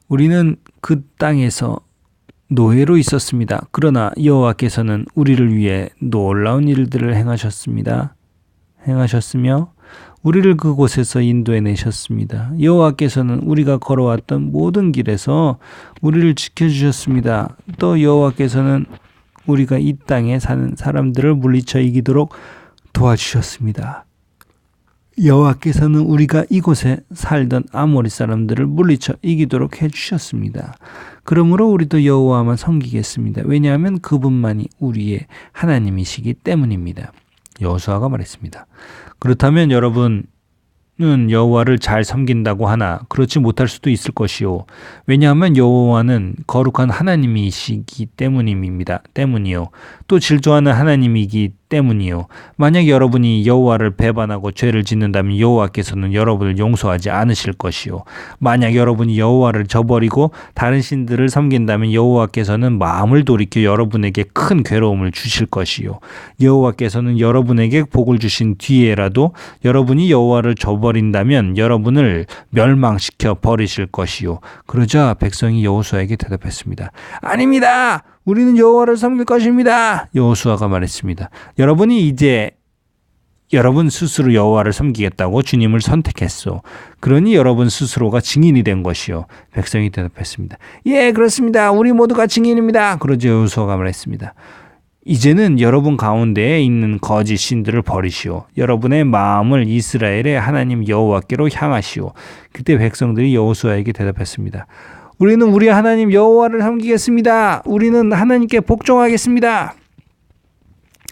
우리는 그 땅에서 노예로 있었습니다. 그러나 여호와께서는 우리를 위해 놀라운 일들을 행하셨으며 우리를 그곳에서 인도해내셨습니다. 여호와께서는 우리가 걸어왔던 모든 길에서 우리를 지켜주셨습니다. 또 여호와께서는 우리가 이 땅에 사는 사람들을 물리쳐 이기도록 도와주셨습니다. 여호와께서는 우리가 이곳에 살던 아모리 사람들을 물리쳐 이기도록 해주셨습니다. 그러므로 우리도 여호와만 섬기겠습니다. 왜냐하면 그분만이 우리의 하나님이시기 때문입니다. 여호수아가 말했습니다. 그렇다면 여러분은 여호와를 잘 섬긴다고 하나 그렇지 못할 수도 있을 것이요. 왜냐하면 여호와는 거룩한 하나님이시기 때문이요. 또 질투하는 하나님이기 때문이요. 만약 여러분이 여호와를 배반하고 죄를 짓는다면 여호와께서는 여러분을 용서하지 않으실 것이요. 만약 여러분이 여호와를 저버리고 다른 신들을 섬긴다면 여호와께서는 마음을 돌이켜 여러분에게 큰 괴로움을 주실 것이요. 여호와께서는 여러분에게 복을 주신 뒤에라도 여러분이 여호와를 저버린다면 여러분을 멸망시켜 버리실 것이요. 그러자 백성이 여호수아에게 대답했습니다. 아닙니다. 우리는 여호와를 섬길 것입니다. 여호수아가 말했습니다. 여러분이 이제 여러분 스스로 여호와를 섬기겠다고 주님을 선택했소. 그러니 여러분 스스로가 증인이 된 것이요. 백성이 대답했습니다. 예, 그렇습니다. 우리 모두가 증인입니다. 그러자 여호수아가 말했습니다. 이제는 여러분 가운데에 있는 거짓 신들을 버리시오. 여러분의 마음을 이스라엘의 하나님 여호와께로 향하시오. 그때 백성들이 여호수아에게 대답했습니다. 우리는 우리 하나님 여호와를 섬기겠습니다. 우리는 하나님께 복종하겠습니다.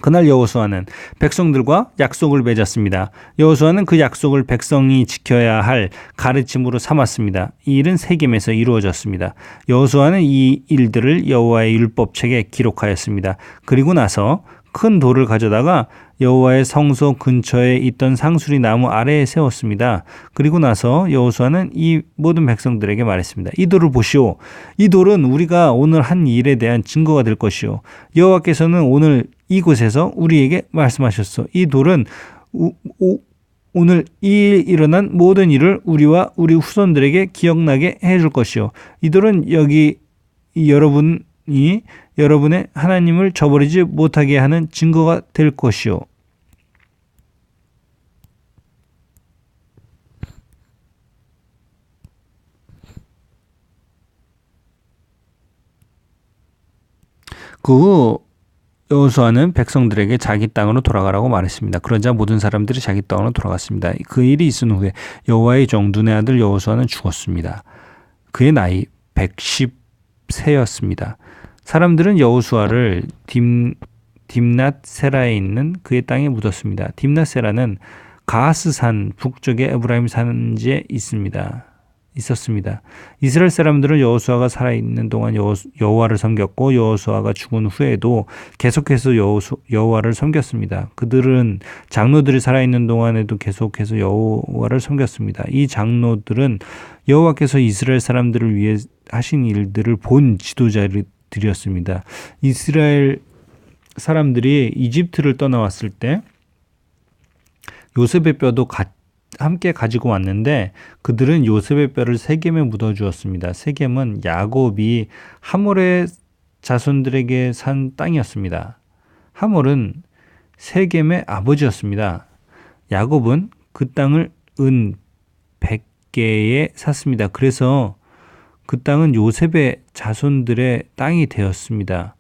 그날 여호수아는 백성들과 약속을 맺었습니다. 여호수아는 그 약속을 백성이 지켜야 할 가르침으로 삼았습니다. 이 일은 세겜에서 이루어졌습니다. 여호수아는 이 일들을 여호와의 율법책에 기록하였습니다. 그리고 나서 큰 돌을 가져다가 여호와의 성소 근처에 있던 상수리 나무 아래에 세웠습니다. 그리고 나서 여호수아는 이 모든 백성들에게 말했습니다. 이 돌을 보시오. 이 돌은 우리가 오늘 한 일에 대한 증거가 될 것이오. 여호와께서는 오늘 이곳에서 우리에게 말씀하셨소. 이 돌은 오늘 일어난 모든 일을 우리와 우리 후손들에게 기억나게 해줄 것이오. 이 돌은 여기 여러분이 여러분의 하나님을 저버리지 못하게 하는 증거가 될 것이오. 그 후 여호수아는 백성들에게 자기 땅으로 돌아가라고 말했습니다. 그러자 모든 사람들이 자기 땅으로 돌아갔습니다. 그 일이 있은 후에 여호와의 종 눈의 아들 여호수아는 죽었습니다. 그의 나이 110세였습니다. 사람들은 여호수아를 딥낫세라에 있는 그의 땅에 묻었습니다. 딥낫세라는 가하스산 북쪽의 에브라임 산지에 있었습니다. 이스라엘 사람들은 여호수아가 살아있는 동안 여호와를 섬겼고 여호수아가 죽은 후에도 계속해서 여호와를 섬겼습니다. 그들은 장로들이 살아있는 동안에도 계속해서 여호와를 섬겼습니다. 이 장로들은 여호와께서 이스라엘 사람들을 위해 하신 일들을 본 지도자들이었습니다. 이스라엘 사람들이 이집트를 떠나왔을 때 요셉의 뼈도 함께 가지고 왔는데 그들은 요셉의 뼈를 세겜에 묻어주었습니다. 세겜은 야곱이 하몰의 자손들에게 산 땅이었습니다. 하몰은 세겜의 아버지였습니다. 야곱은 그 땅을 은 100개에 샀습니다. 그래서 그 땅은 요셉의 자손들의 땅이 되었습니다.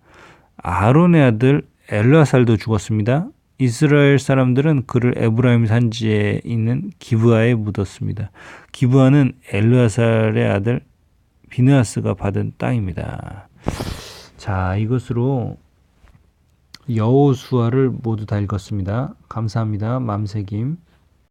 아론의 아들 엘르아살도 죽었습니다. 이스라엘 사람들은 그를 에브라임 산지에 있는 기브아에 묻었습니다. 기브아는 엘르아살의 아들 비느하스가 받은 땅입니다. 자, 이것으로 여호수아를 모두 다 읽었습니다. 감사합니다. 맘새김.